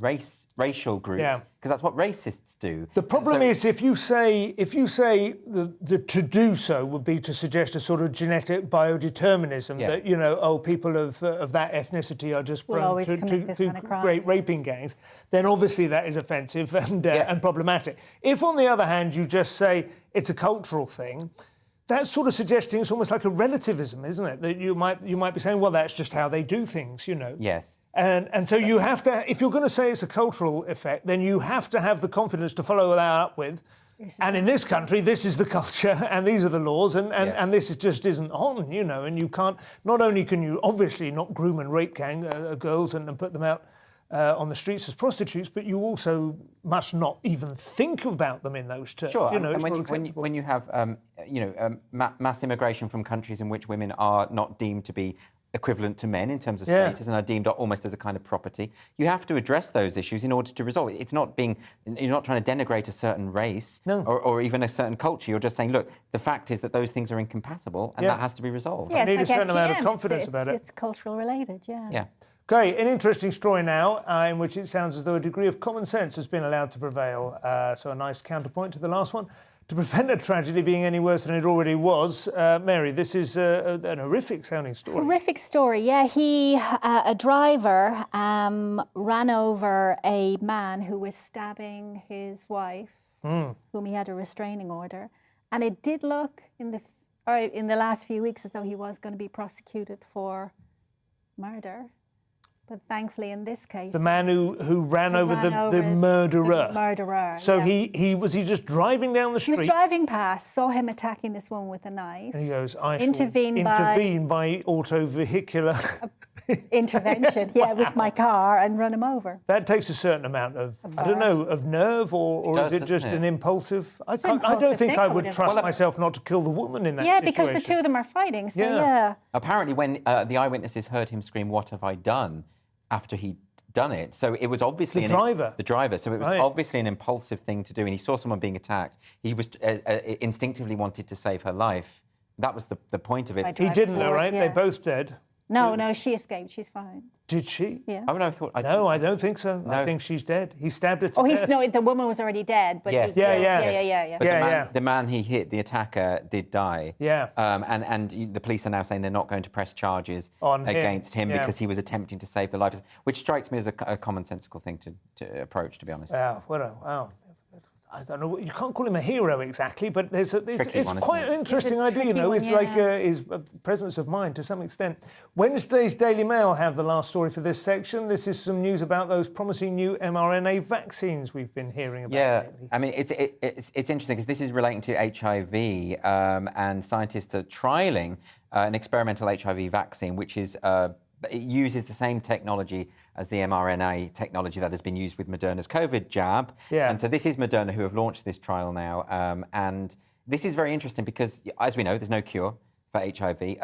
racial groups, because that's what racists do. The problem is if you say the to do so would be to suggest a sort of genetic biodeterminism that, you know, people of that ethnicity are just prone to great raping gangs, then obviously that is offensive and problematic. If, on the other hand, you just say it's a cultural thing, that's sort of suggesting it's almost like a relativism, isn't it? That you might be saying, well, that's just how they do things, you know. Yes. And so you have to, if you're going to say it's a cultural effect, then you have to have the confidence to follow that up with. And in this country, this is the culture, and these are the laws, and this just isn't on, you know. And you can't. Not only can you obviously not groom and rape gang girls and put them out on the streets as prostitutes, but you also must not even think about them in those terms. Sure. You know, and when you have mass immigration from countries in which women are not deemed to be equivalent to men in terms of status and are deemed almost as a kind of property, you have to address those issues in order to resolve it. It's not you're not trying to denigrate a certain race or even a certain culture. You're just saying, look, the fact is that those things are incompatible and that has to be resolved. Yes, I need like a certain amount of confidence it's, about it. It's cultural related, Yeah. Okay, an interesting story now in which it sounds as though a degree of common sense has been allowed to prevail. So a nice counterpoint to the last one. To prevent a tragedy being any worse than it already was, Mary, this is an horrific-sounding story. Horrific story, yeah. A driver ran over a man who was stabbing his wife, whom he had a restraining order. And it did look in the last few weeks as though he was going to be prosecuted for murder. But thankfully, in this case, the man who ran over the murderer. The murderer. So he was just driving down the street. He was driving past, saw him attacking this woman with a knife. And he goes, I shall intervene by auto-vehicular intervention, with my car and run him over. That takes a certain amount of I don't know, of nerve, or is it just an impulsive? I don't think I would trust myself not to kill the woman in that situation. Yeah, because the two of them are fighting. So yeah. Apparently, when the eyewitnesses heard him scream, "What have I done?" after he'd done it, so it was obviously the driver. So it was obviously an impulsive thing to do, and he saw someone being attacked. He was instinctively wanted to save her life. That was the point of it. He didn't, though, right? They both dead. No, she escaped. She's fine. Did she? Yeah. Oh, no, I don't think so. No. I think she's dead. He stabbed her to death. No, the woman was already dead. But yes. Yeah. The man he hit, the attacker, did die. Yeah. And the police are now saying they're not going to press charges against him because he was attempting to save the life, which strikes me as a commonsensical thing to approach, to be honest. Wow. I don't know. You can't call him a hero exactly, but it's quite an interesting idea. You know, it's like his presence of mind to some extent. Wednesday's Daily Mail have the last story for this section. This is some news about those promising new mRNA vaccines we've been hearing about. Yeah, lately. I mean, it's interesting because this is relating to HIV, and scientists are trialling an experimental HIV vaccine, which is it uses the same technology as the mRNA technology that has been used with Moderna's COVID jab. Yeah. And so this is Moderna who have launched this trial now. And this is very interesting because, as we know, there's no cure for HIV.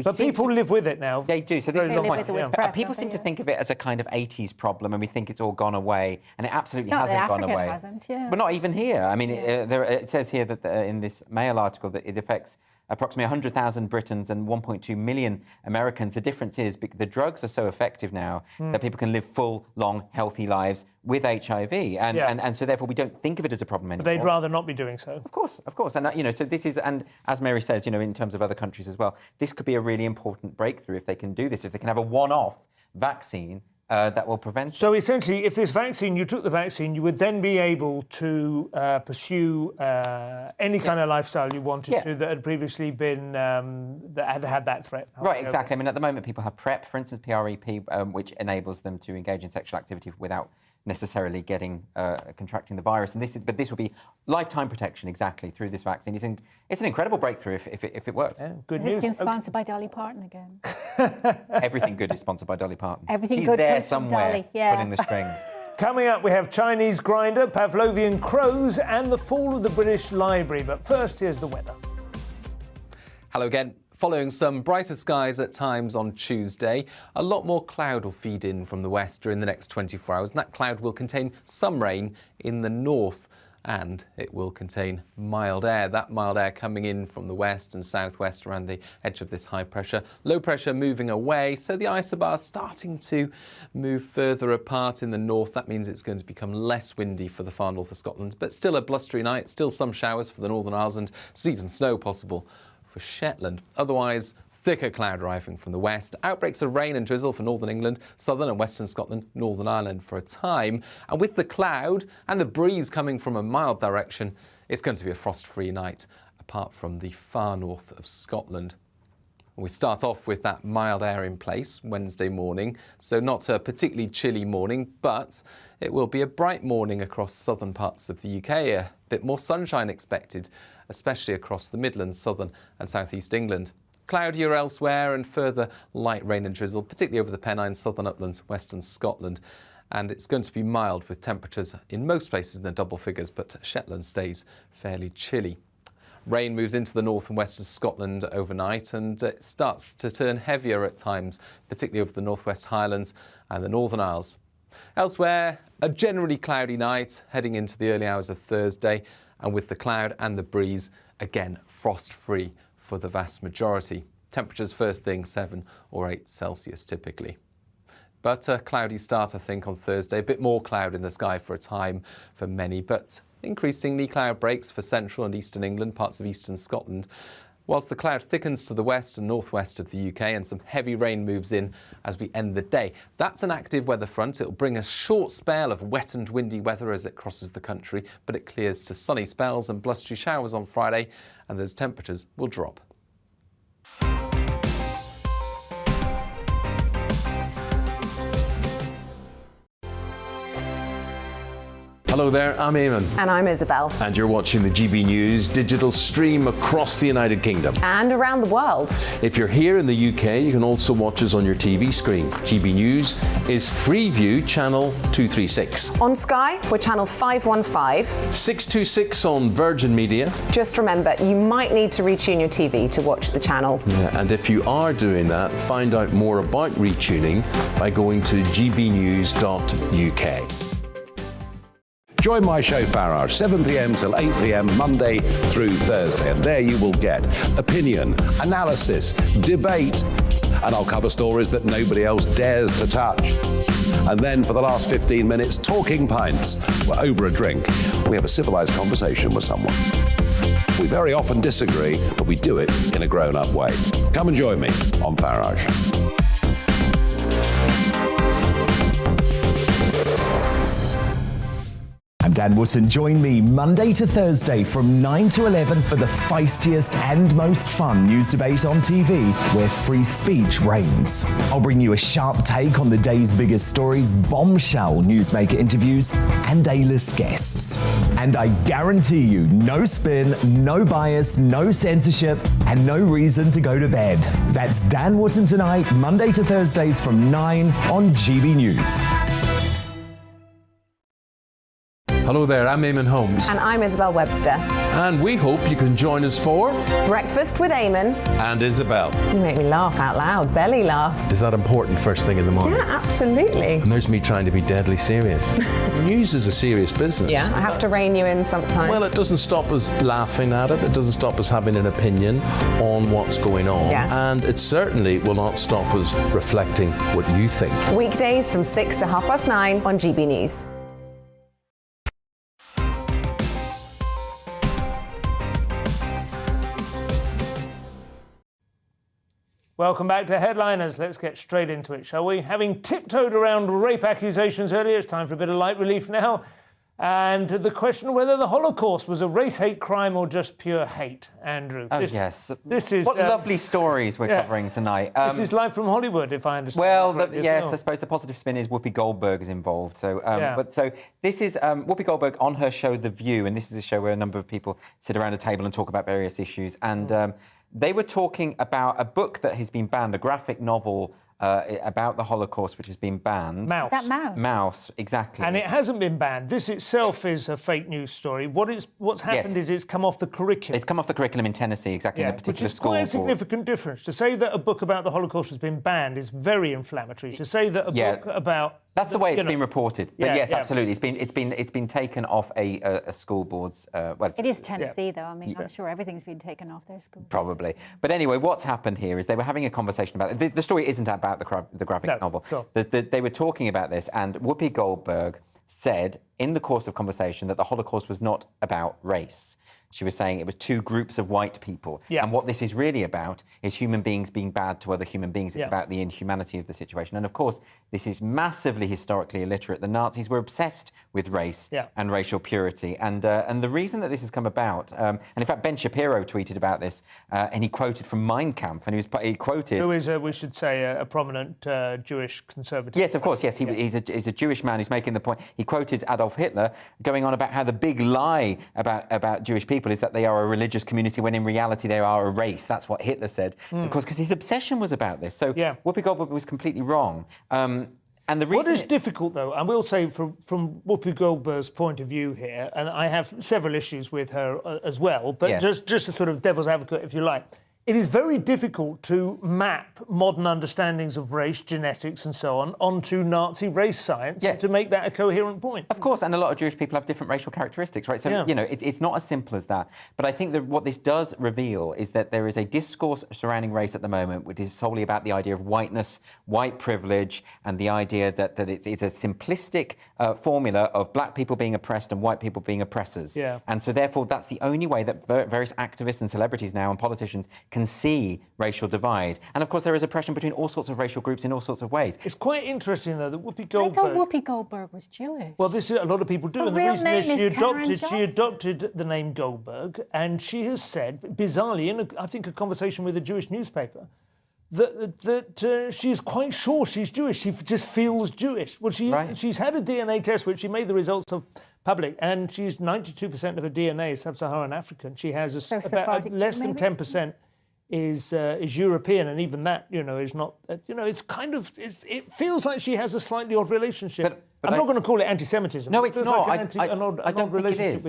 But people live with it now. They do. So this is people seem to think of it as a kind of 80s problem, and we think it's all gone away, and it absolutely hasn't gone away. Hasn't, yeah. But not even here. I mean, it says here that in this Mail article that it affects approximately 100,000 Britons and 1.2 million Americans. The difference is the drugs are so effective now that people can live full, long, healthy lives with HIV, and so therefore we don't think of it as a problem anymore. They'd rather not be doing so. Of course, and so this is, and as Mary says, in terms of other countries as well, this could be a really important breakthrough if they can do this, if they can have a one-off vaccine that will prevent. So essentially, if you took the vaccine, you would then be able to pursue any kind of lifestyle you wanted to that had previously been that had that threat. Right, exactly. I mean, at the moment, people have PrEP, for instance, PrEP, which enables them to engage in sexual activity without necessarily contracting the virus, and this will be lifetime protection exactly through this vaccine. It's an incredible breakthrough if it works. Yeah, good news. It's been sponsored by Dolly Parton again. Everything good is sponsored by Dolly Parton. Everything She's good there comes from somewhere, Dolly, pulling the strings. Coming up, we have Chinese grinder, Pavlovian crows, and the fall of the British Library. But first, here's the weather. Hello again. Following some brighter skies at times on Tuesday, a lot more cloud will feed in from the west during the next 24 hours, and that cloud will contain some rain in the north, and it will contain mild air. That mild air coming in from the west and southwest around the edge of this high pressure. Low pressure moving away, so the isobars starting to move further apart in the north. That means it's going to become less windy for the far north of Scotland, but still a blustery night, still some showers for the Northern Isles and sleet and snow possible for Shetland. Otherwise, thicker cloud arriving from the west. Outbreaks of rain and drizzle for northern England, southern and western Scotland, Northern Ireland for a time. And with the cloud and the breeze coming from a mild direction, it's going to be a frost-free night. apart from the far north of Scotland. We start off with that mild air in place Wednesday morning, so not a particularly chilly morning, but it will be a bright morning across southern parts of the UK. A bit more sunshine expected, especially across the Midlands, southern and southeast England. Cloudier elsewhere and further light rain and drizzle, particularly over the Pennines, southern uplands, western Scotland. And it's going to be mild with temperatures in most places in the double figures, but Shetland stays fairly chilly. Rain moves into the north and west of Scotland overnight and it starts to turn heavier at times, particularly over the northwest Highlands and the Northern Isles. Elsewhere, a generally cloudy night heading into the early hours of Thursday, and with the cloud and the breeze, again frost-free for the vast majority. Temperatures first thing 7 or 8 Celsius typically. But a cloudy start, I think, on Thursday. A bit more cloud in the sky for a time for many, but increasingly cloud breaks for central and eastern England, parts of eastern Scotland, whilst the cloud thickens to the west and northwest of the UK and some heavy rain moves in as we end the day. That's an active weather front. It'll bring a short spell of wet and windy weather as it crosses the country, but it clears to sunny spells and blustery showers on Friday, and those temperatures will drop. Hello there, I'm Eamon. And I'm Isabel. And you're watching the GB News digital stream across the United Kingdom. And around the world. If you're here in the UK, you can also watch us on your TV screen. GB News is Freeview channel 236. On Sky, we're channel 515. 626 on Virgin Media. Just remember, you might need to retune your TV to watch the channel. Yeah, and if you are doing that, find out more about retuning by going to gbnews.uk. Join my show Farage, 7 p.m. till 8 p.m. Monday through Thursday. And there you will get opinion, analysis, debate, and I'll cover stories that nobody else dares to touch. And then for the last 15 minutes, talking pints. We're over a drink. We have a civilized conversation with someone. We very often disagree, but we do it in a grown-up way. Come and join me on Farage. I'm Dan Wootton. Join me Monday to Thursday from 9 to 11 for the feistiest and most fun news debate on TV, where free speech reigns. I'll bring you a sharp take on the day's biggest stories, bombshell newsmaker interviews, and A-list guests. And I guarantee you, no spin, no bias, no censorship, and no reason to go to bed. That's Dan Wootton tonight, Monday to Thursdays from 9 on GB News. Hello there, I'm Eamon Holmes. And I'm Isabel Webster. And we hope you can join us for Breakfast with Eamon. And Isabel. You make me laugh out loud, belly laugh. Is that important first thing in the morning? Yeah, absolutely. And there's me trying to be deadly serious. News is a serious business. Yeah, I have to rein you in sometimes. Well, it doesn't stop us laughing at it. It doesn't stop us having an opinion on what's going on. Yeah. And it certainly will not stop us reflecting what you think. Weekdays from 6 to 9:30 on GB News. Welcome back to Headliners. Let's get straight into it, shall we? Having tiptoed around rape accusations earlier, it's time for a bit of light relief now. And the question of whether the Holocaust was a race hate crime or just pure hate. Andrew. Oh, yes. This is... What lovely stories we're covering tonight. This is live from Hollywood, if I understand. Well, yes, I suppose the positive spin is Whoopi Goldberg is involved. So, so this is Whoopi Goldberg on her show The View, and this is a show where a number of people sit around a table and talk about various issues. And they were talking about a book that has been banned, a graphic novel about the Holocaust, which has been banned. Mouse. Is that Mouse? Mouse, exactly. And it hasn't been banned. This itself is a fake news story. What's happened is it's come off the curriculum. It's come off the curriculum in Tennessee, exactly, in a particular school. Which is quite a significant difference. To say that a book about the Holocaust has been banned is very inflammatory. To say that a book about... That's the way it's been reported. But yes, absolutely. It's been taken off a school board's... it is Tennessee, though. I mean, I'm sure everything's been taken off their school. Probably. But anyway, what's happened here is they were having a conversation about it. The story isn't about the graphic novel. Sure. They were talking about this, and Whoopi Goldberg said in the course of conversation that the Holocaust was not about race. she was saying it was two groups of white people. Yeah. And what this is really about is human beings being bad to other human beings. It's Yeah. about the inhumanity of the situation. And of course, this is massively historically illiterate. The Nazis were obsessed with race and racial purity. And the reason that this has come about, and in fact, Ben Shapiro tweeted about this, and he quoted from Mein Kampf, and he quoted... Who is, we should say, a prominent Jewish conservative. Yes, of course, yes. He's a Jewish man who's making the point. He quoted Adolf Hitler going on about how the big lie about Jewish people is that they are a religious community when in reality they are a race. That's what Hitler said. Of course, because his obsession was about this. So Whoopi Goldberg was completely wrong. And the reason what is difficult, though, I will say from Whoopi Goldberg's point of view here, and I have several issues with her as well, but just a sort of devil's advocate, if you like, it is very difficult to map modern understandings of race, genetics and so on onto Nazi race science to make that a coherent point. Of course, and a lot of Jewish people have different racial characteristics, right? So, you know, it's not as simple as that. But I think that what this does reveal is that there is a discourse surrounding race at the moment which is solely about the idea of whiteness, white privilege, and the idea that it's a simplistic formula of black people being oppressed and white people being oppressors. Yeah. And so, therefore, that's the only way that various activists and celebrities now and politicians can see racial divide. And of course, there is oppression between all sorts of racial groups in all sorts of ways. It's quite interesting, though, that Whoopi Goldberg... I thought Whoopi Goldberg was Jewish. Well, this is, a lot of people do. Her And the real reason is name is she adopted the name Goldberg, and she has said, bizarrely, in I think a conversation with a Jewish newspaper, that she's quite sure she's Jewish. She just feels Jewish. Well, she's had a DNA test, which she made the results of public, and she's 92% of her DNA is sub-Saharan African. She has about less than 10% is European, and even that, you know, is not. You know, it's kind of. It feels like she has a slightly odd relationship. I'm not going to call it anti-Semitism. No, it's not. Like I don't think it is.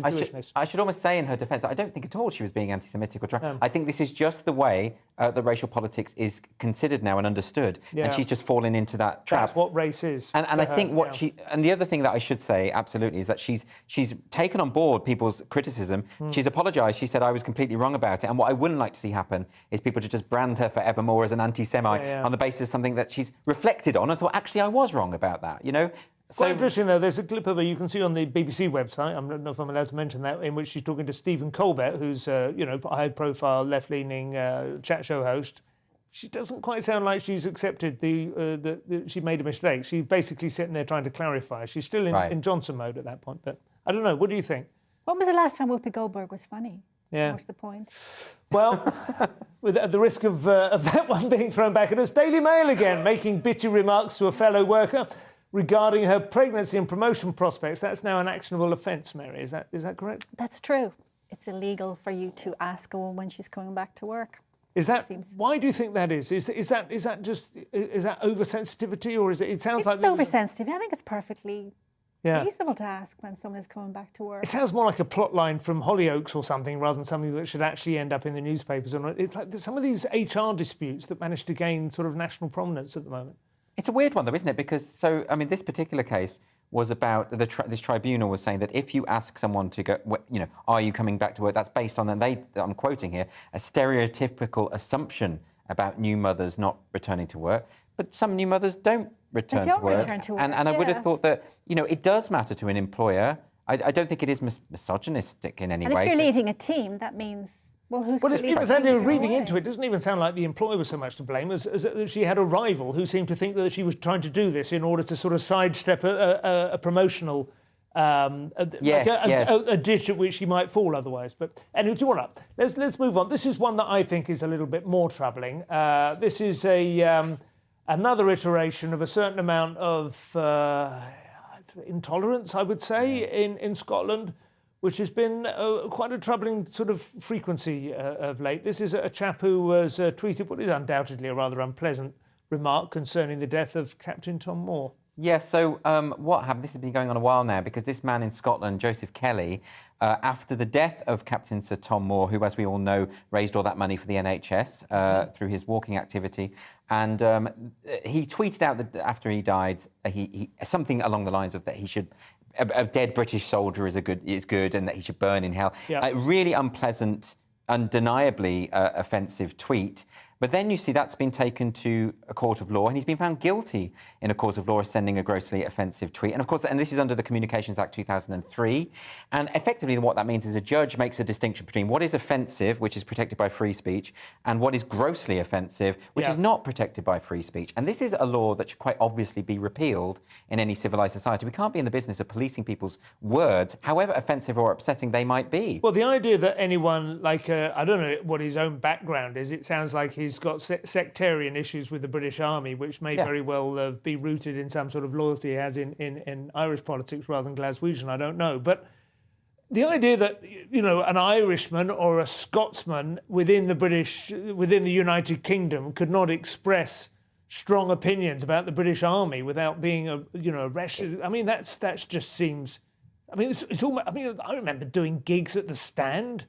I should almost say in her defence, I don't think at all she was being anti-Semitic or I think this is just the way that racial politics is considered now and understood, and she's just fallen into that trap. That's what race is. And I think what and the other thing that I should say absolutely is that she's taken on board people's criticism. She's apologised. She said I was completely wrong about it. And what I wouldn't like to see happen is people to just brand her forevermore as an anti-Semite on the basis of something that she's reflected on and thought actually I was wrong about that. You know. Quite interesting, though. There's a clip of her you can see on the BBC website. I don't know if I'm allowed to mention that, in which she's talking to Stephen Colbert, who's a high-profile left-leaning chat show host. She doesn't quite sound like she's accepted she made a mistake. She's basically sitting there trying to clarify. She's still in Johnson mode at that point. But I don't know. What do you think? When was the last time Whoopi Goldberg was funny? Yeah. What's the point? Well, at the risk of that one being thrown back at us, Daily Mail again, making bitchy remarks to a fellow worker regarding her pregnancy and promotion prospects. That's now an actionable offence, Mary. Is that correct? That's true. It's illegal for you to ask a woman when she's coming back to work. Why do you think that is? Is that oversensitivity, or is it? It sounds like it's oversensitive. I think it's perfectly Yeah. reasonable to ask when someone is coming back to work. It sounds more like a plot line from Hollyoaks or something rather than something that should actually end up in the newspapers. It's like some of these HR disputes that manage to gain sort of national prominence at the moment. It's a weird one, though, isn't it? Because, so, I mean, this particular case was about, this tribunal was saying that if you ask someone to go, you know, are you coming back to work, that's based on, and I'm quoting here, a stereotypical assumption about new mothers not returning to work. But some new mothers don't return to work. And I would have thought that, you know, it does matter to an employer. I don't think it is misogynistic in any way. And if you're leading a team, that means, well, who's Well, reading into it, doesn't even sound like the employer was so much to blame as that she had a rival who seemed to think that she was trying to do this in order to sort of sidestep a promotional a ditch at which she might fall otherwise. But anyway, do you want to? Let's move on. This is one that I think is a little bit more troubling. This is another iteration of a certain amount of intolerance, I would say, in Scotland, which has been quite a troubling sort of frequency of late. This is a chap who has tweeted what is undoubtedly a rather unpleasant remark concerning the death of Captain Tom Moore. Yeah, so what happened, this has been going on a while now, because this man in Scotland, Joseph Kelly, after the death of Captain Sir Tom Moore, who, as we all know, raised all that money for the NHS through his walking activity, and he tweeted out that after he died, he something along the lines of that he should... A dead British soldier is good, and that he should burn in hell. Yeah. A really unpleasant, undeniably offensive tweet. But then you see that's been taken to a court of law, and he's been found guilty in a court of law of sending a grossly offensive tweet. And of course, and this is under the Communications Act 2003. And effectively what that means is a judge makes a distinction between what is offensive, which is protected by free speech, and what is grossly offensive, which is not protected by free speech. And this is a law that should quite obviously be repealed in any civilised society. We can't be in the business of policing people's words, however offensive or upsetting they might be. Well, the idea that anyone, like, I don't know what his own background is, it sounds like he's got sectarian issues with the British Army, which may very well be rooted in some sort of loyalty he has in Irish politics rather than Glaswegian, I don't know. But the idea that, you know, an Irishman or a Scotsman within the United Kingdom could not express strong opinions about the British Army without being, arrested. I mean, that's just seems. I mean, it's almost. I mean, I remember doing gigs at the Stand.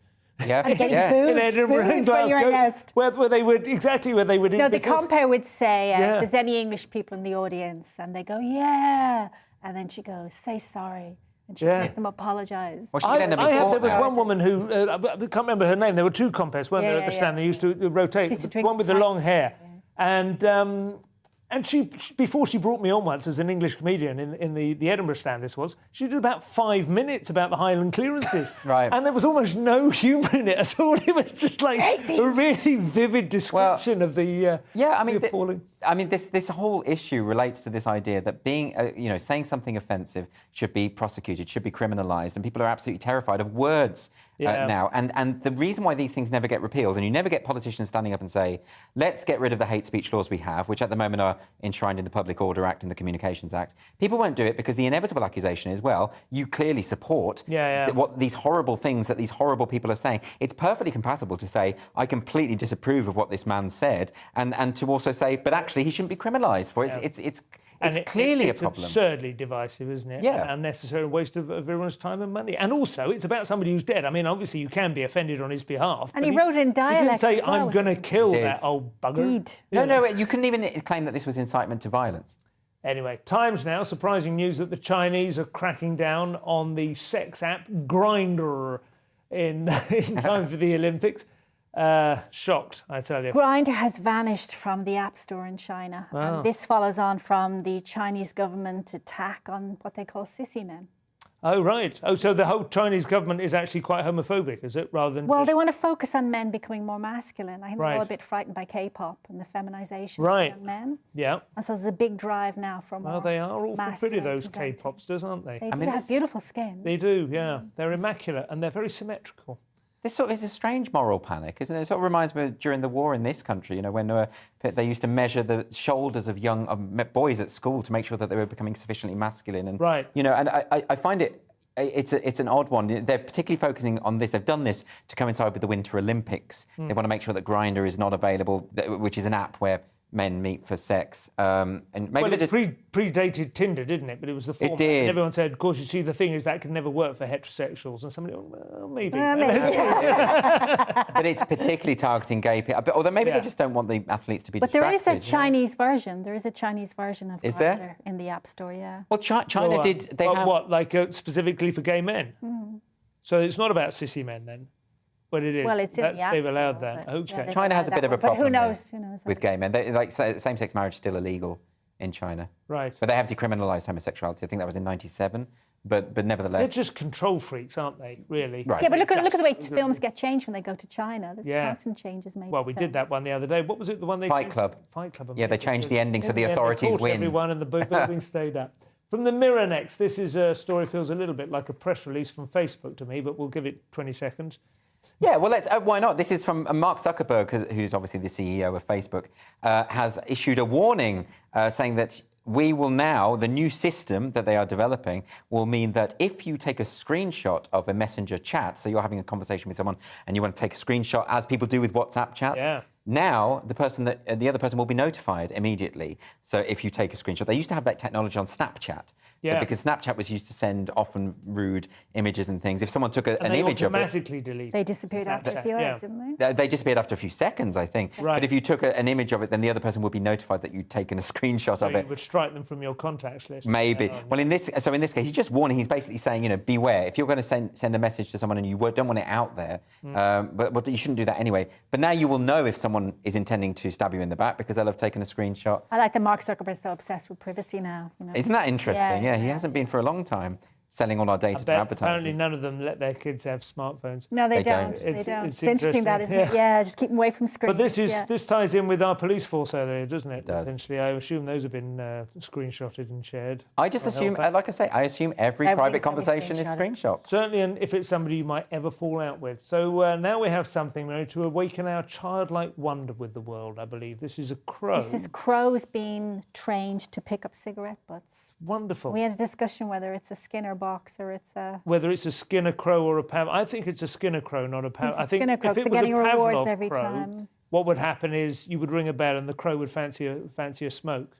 Yeah, in Edinburgh and Glasgow, where they would No, the compere would say, "There's any English people in the audience?" And they go, "Yeah," and then she goes, "Say sorry." And she make them apologise. Well, there was one woman who, I can't remember her name, there were two comperes, weren't there, at the Stand? They used to rotate, the one with the long hair. And she, before she brought me on once as an English comedian in the Edinburgh Stand, this was, she did about 5 minutes about the Highland clearances. Right. And there was almost no humour in it at all. It was just like a really vivid description of the appalling. I mean, this whole issue relates to this idea that being, saying something offensive should be prosecuted, should be criminalised, and people are absolutely terrified of words now. And the reason why these things never get repealed, and you never get politicians standing up and say, let's get rid of the hate speech laws we have, which at the moment are enshrined in the Public Order Act and the Communications Act. People won't do it because the inevitable accusation is, well, you clearly support what these horrible things that these horrible people are saying. It's perfectly compatible to say, I completely disapprove of what this man said, and to also say, but actually he shouldn't be criminalised for it. It's clearly a problem. It's absurdly divisive, isn't it? Yeah. An unnecessary waste of everyone's time and money. And also, it's about somebody who's dead. I mean, obviously, you can be offended on his behalf. And he wrote in dialect. He didn't say, I'm going to kill that old bugger. No, you couldn't even claim that this was incitement to violence. Anyway, Times now, surprising news that the Chinese are cracking down on the sex app Grindr in time for the Olympics. Shocked, I tell you. Grindr has vanished from the App Store in China. Wow. And this follows on from the Chinese government attack on what they call sissy men. Oh, right. Oh, so the whole Chinese government is actually quite homophobic, is it? Rather than they want to focus on men becoming more masculine. I think they're all a bit frightened by K-pop and the feminization of men. Yeah. And so there's a big drive now for more they are awful pretty, those presenting. K-popsters, aren't they? They do have beautiful skin. They do, yeah. They're immaculate and they're very symmetrical. This sort of is a strange moral panic, isn't it? It sort of reminds me of during the war in this country, when they used to measure the shoulders of young boys at school to make sure that they were becoming sufficiently masculine. And, and I find it's an odd one. They're particularly focusing on this. They've done this to coincide with the Winter Olympics. They want to make sure that Grindr is not available, which is an app where men meet for sex. And maybe it predated Tinder, didn't it? But it was the format. It did. And everyone said, of course, you see, the thing is that can never work for heterosexuals. And somebody went, well, maybe. But it's particularly targeting gay people. Although maybe they just don't want the athletes to be distracted. But there is a Chinese version. There is a Chinese version of Grindr in the App Store, Well, China did... They have... What, like specifically for gay men? So it's not about sissy men, then? But it is. Well, it's in the App They've Store, allowed that. Okay. China has a bit of a problem who knows with gay men. Same-sex marriage is still illegal in China. Right. But they have decriminalised homosexuality. I think that was in '97. But nevertheless... They're just control freaks, aren't they, really? Right. Yeah, but look at the way films get changed when they go to China. There's constant changes made. Well, we did that one the other day. What was it, the one they... Fight Club. Fight Club. Yeah, they changed the ending so the authorities win. Everyone and the building stayed up. From the Mirror next, this is a story feels a little bit like a press release from Facebook to me, but we'll give it 20 seconds. Yeah, well, why not? This is from Mark Zuckerberg, who's obviously the CEO of Facebook, has issued a warning saying that we will now, the new system that they are developing, will mean that if you take a screenshot of a messenger chat, so you're having a conversation with someone and you want to take a screenshot, as people do with WhatsApp chats, now the other person will be notified immediately. So if you take a screenshot, they used to have that technology on Snapchat. Yeah. So because Snapchat was used to send often rude images and things. If someone took an image of it... They automatically delete. They disappeared after a few hours, didn't they? They disappeared after a few seconds, I think. Right. But if you took an image of it, then the other person would be notified that you'd taken a screenshot of it. So you would strike them from your contacts list. Maybe. Well, in this case, he's just warning. He's basically saying, beware. If you're going to send a message to someone and you don't want it out there, but you shouldn't do that anyway. But now you will know if someone someone is intending to stab you in the back because they'll have taken a screenshot. I like that Mark Zuckerberg's so obsessed with privacy now. You know? Isn't that interesting? Yeah, He hasn't been for a long time, selling all our data to advertisers. Apparently none of them let their kids have smartphones. No, they don't. It's It's interesting that, isn't it? Yeah, just keep them away from screens. But this ties in with our police force area, doesn't it? It does. Essentially, I assume those have been screenshotted and shared. I just assume, like I say, I assume every private conversation is screenshot. Certainly, and if it's somebody you might ever fall out with. So now we have something, Mary, to awaken our childlike wonder with the world, I believe. This is a crow. This is crows being trained to pick up cigarette butts. Wonderful. We had a discussion whether it's a Skinner box or it's a... Whether it's a Skinner crow or a Pavlov. I think it's a Skinner crow, not a Pavlov. It's a Skinner crow, because they're getting rewards every time. What would happen is you would ring a bell and the crow would fancy a smoke.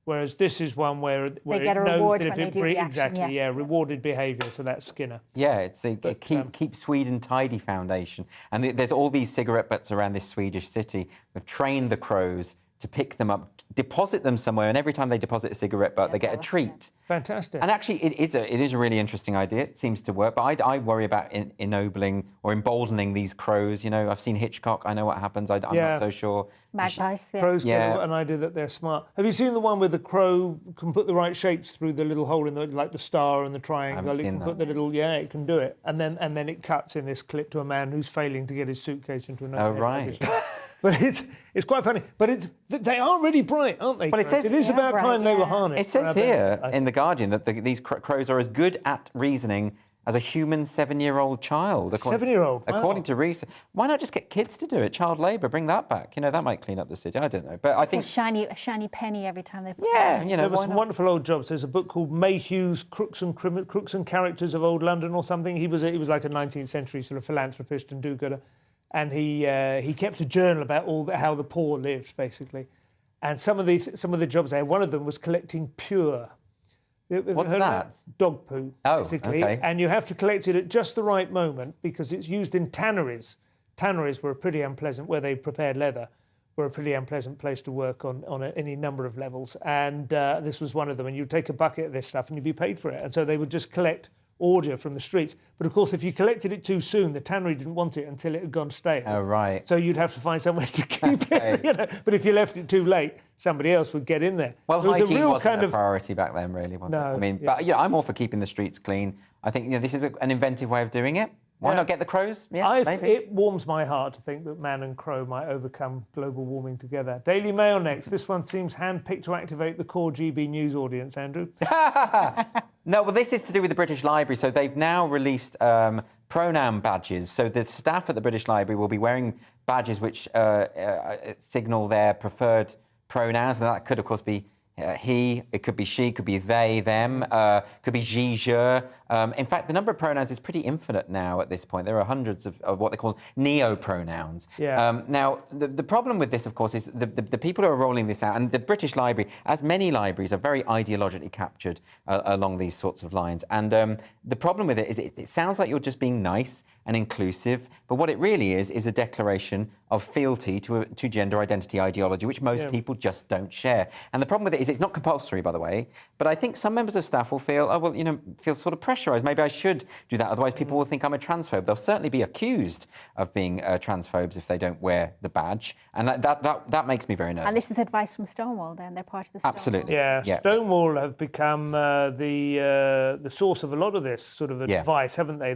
Whereas this is one where it get a knows reward that if when they it do the action, rewarded behaviour. So that's Skinner. Yeah, it's a Keep Sweden Tidy Foundation. And there's all these cigarette butts around this Swedish city. They've trained the crows to pick them up, deposit them somewhere, and every time they deposit a cigarette butt, they get a treat. Fantastic. And actually, it is a really interesting idea. It seems to work, but I worry about ennobling or emboldening these crows. You know, I've seen Hitchcock. I know what happens. I'm not so sure. Magpies, Crows get an idea that they're smart. Have you seen the one where the crow can put the right shapes through the little hole in the, like the star and the triangle? I haven't It seen can that. put the little, it can do it. And then it cuts in this clip to a man who's failing to get his suitcase into an Oh, right. But it's quite funny. But they are really bright, aren't they? Well, it says- it is about time they were harnessed. It says here in The Guardian that these crows are as good at reasoning as a human 7-year-old child. 7-year-old? Wow. According to research. Why not just get kids to do it? Child labour, bring that back. You know, that might clean up the city. I don't know. But I think... A shiny penny every time they... Yeah, you know, there were some wonderful old jobs. There's a book called Mayhew's Crooks and Characters of Old London or something. He was like a 19th century sort of philanthropist and do-gooder. And he kept a journal about how the poor lived, basically. And some of the jobs there, one of them was collecting pure. What's that? Dog poo, basically. Okay. And you have to collect it at just the right moment because it's used in tanneries. Tanneries were a pretty unpleasant, where they prepared leather, were a pretty unpleasant place to work on any number of levels. And this was one of them. And you'd take a bucket of this stuff and you'd be paid for it. And so they would just collect ordure from the streets. But of course, if you collected it too soon, the tannery didn't want it until it had gone stale. Oh, right. So you'd have to find somewhere to keep it. You know? But if you left it too late, somebody else would get in there. Well, there was hygiene a real wasn't kind a priority back then, really, was it? I mean, but I'm all for keeping the streets clean. I think this is an inventive way of doing it. Why not get the crows? Yeah, maybe. It warms my heart to think that man and crow might overcome global warming together. Daily Mail next. This one seems hand-picked to activate the core GB News audience, Andrew. No, well, this is to do with the British Library. So they've now released pronoun badges. So the staff at the British Library will be wearing badges which signal their preferred pronouns. And that could, of course, be he, it could be she, it could be they, them, could be je, je. In fact, the number of pronouns is pretty infinite now at this point. There are hundreds of what they call neo-pronouns. Yeah. Now, the problem with this, of course, is the people who are rolling this out, and the British Library, as many libraries, are very ideologically captured along these sorts of lines. And the problem with it is it sounds like you're just being nice and inclusive, but what it really is a declaration of fealty to gender identity ideology, which most people just don't share. And the problem with it is it's not compulsory, by the way, but I think some members of staff will feel, feel sort of pressurised. Maybe I should do that, otherwise people will think I'm a transphobe. They'll certainly be accused of being transphobes if they don't wear the badge, and that makes me very nervous. And this is advice from Stonewall, then they're part of the Stonewall. Absolutely. Yeah, Stonewall have become the source of a lot of this sort of advice, haven't they?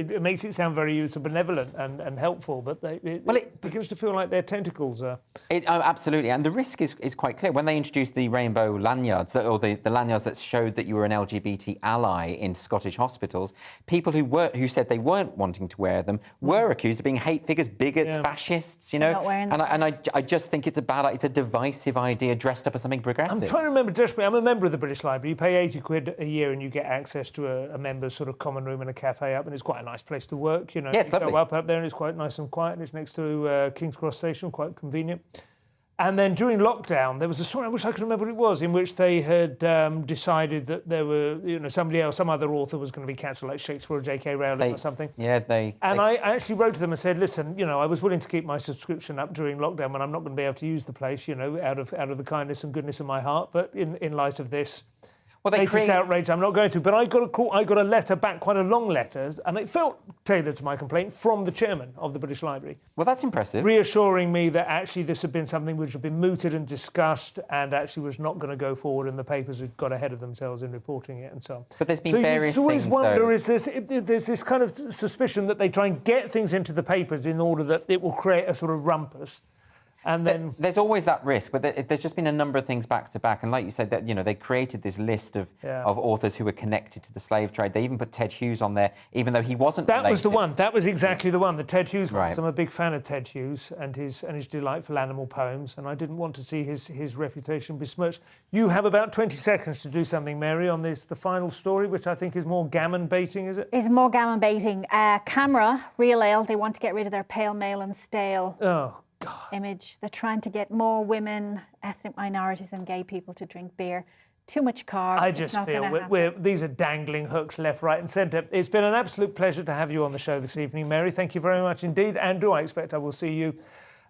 It makes it sound very benevolent and helpful, but it begins to feel like their tentacles are. Absolutely, and the risk is quite clear. When they introduced the rainbow lanyards, or the lanyards that showed that you were an LGBT ally in Scottish hospitals, people who said they weren't wanting to wear them were accused of being hate figures, bigots, fascists. Not wearing them. And I just think it's a divisive idea dressed up as something progressive. I'm trying to remember desperately. I'm a member of the British Library. You pay 80 quid a year and you get access to a member's sort of common room and a cafe up, and it's quite a nice place to work. You know, yeah, it's lovely. Go up there and it's quite nice and quiet. And it's next to King's Cross Station, quite convenient. And then during lockdown, there was a story, I wish I could remember what it was, in which they had decided that there were, somebody else, some other author was going to be cancelled, like Shakespeare or J.K. Rowling or something. Yeah, I actually wrote to them and said, listen, I was willing to keep my subscription up during lockdown when I'm not going to be able to use the place, out of the kindness and goodness of my heart. But in light of this, Well, they latest outrage, I'm not going to, but I got a letter back, quite a long letter, and it felt tailored to my complaint, from the chairman of the British Library. Well, that's impressive. Reassuring me that actually this had been something which had been mooted and discussed and actually was not going to go forward, and the papers had got ahead of themselves in reporting it and so on. But there's been various you always things, wonder, though. there's this kind of suspicion that they try and get things into the papers in order that it will create a sort of rumpus. And then there's always that risk, but there's just been a number of things back to back, and like you said, that they created this list of authors who were connected to the slave trade. They even put Ted Hughes on there, even though he wasn't. That was the one. That was exactly the one. The Ted Hughes one. Right. I'm a big fan of Ted Hughes and his delightful animal poems, and I didn't want to see his reputation besmirched. You have about 20 seconds to do something, Mary, on the final story, which I think is more gammon baiting, is it? Is more gammon baiting. Camera, Real Ale, they want to get rid of their pale, male and stale. Oh. God. Image. They're trying to get more women, ethnic minorities and gay people to drink beer. Too much carbs. I just feel these are dangling hooks left, right and centre. It's been an absolute pleasure to have you on the show this evening, Mary. Thank you very much indeed. Andrew, I expect I will see you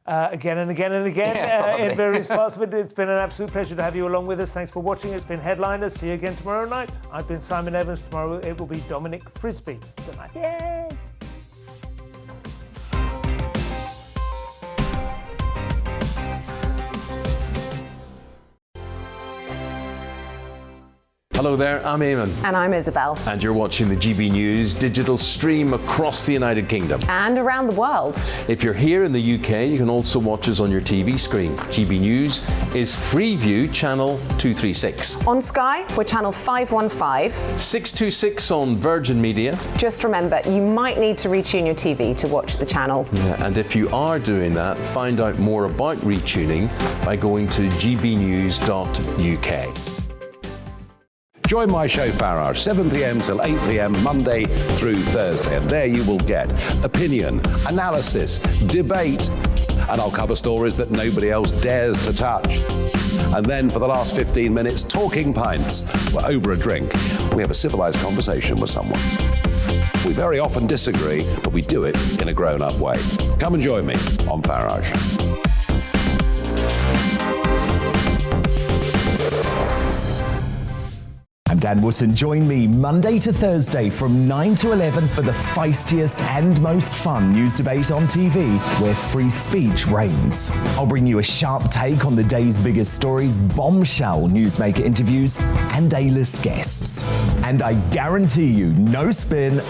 again and again and again in various parts of it. It's been an absolute pleasure to have you along with us. Thanks for watching. It's been Headliners. See you again tomorrow night. I've been Simon Evans. Tomorrow it will be Dominic Frisby. Good night. Yay! Hello there, I'm Eamon. And I'm Isabel. And you're watching the GB News digital stream across the United Kingdom. And around the world. If you're here in the UK, you can also watch us on your TV screen. GB News is Freeview channel 236. On Sky, we're channel 515. 626 on Virgin Media. Just remember, you might need to retune your TV to watch the channel. Yeah, and if you are doing that, find out more about retuning by going to gbnews.uk. Join my show Farage, 7 p.m. till 8 p.m. Monday through Thursday. And there you will get opinion, analysis, debate, and I'll cover stories that nobody else dares to touch. And then for the last 15 minutes, talking pints. We're over a drink. We have a civilized conversation with someone. We very often disagree, but we do it in a grown-up way. Come and join me on Farage. I'm Dan Wootton. Join me Monday to Thursday from 9 to 11 for the feistiest and most fun news debate on TV, where free speech reigns. I'll bring you a sharp take on the day's biggest stories, bombshell newsmaker interviews, and A-list guests. And I guarantee you, no spin,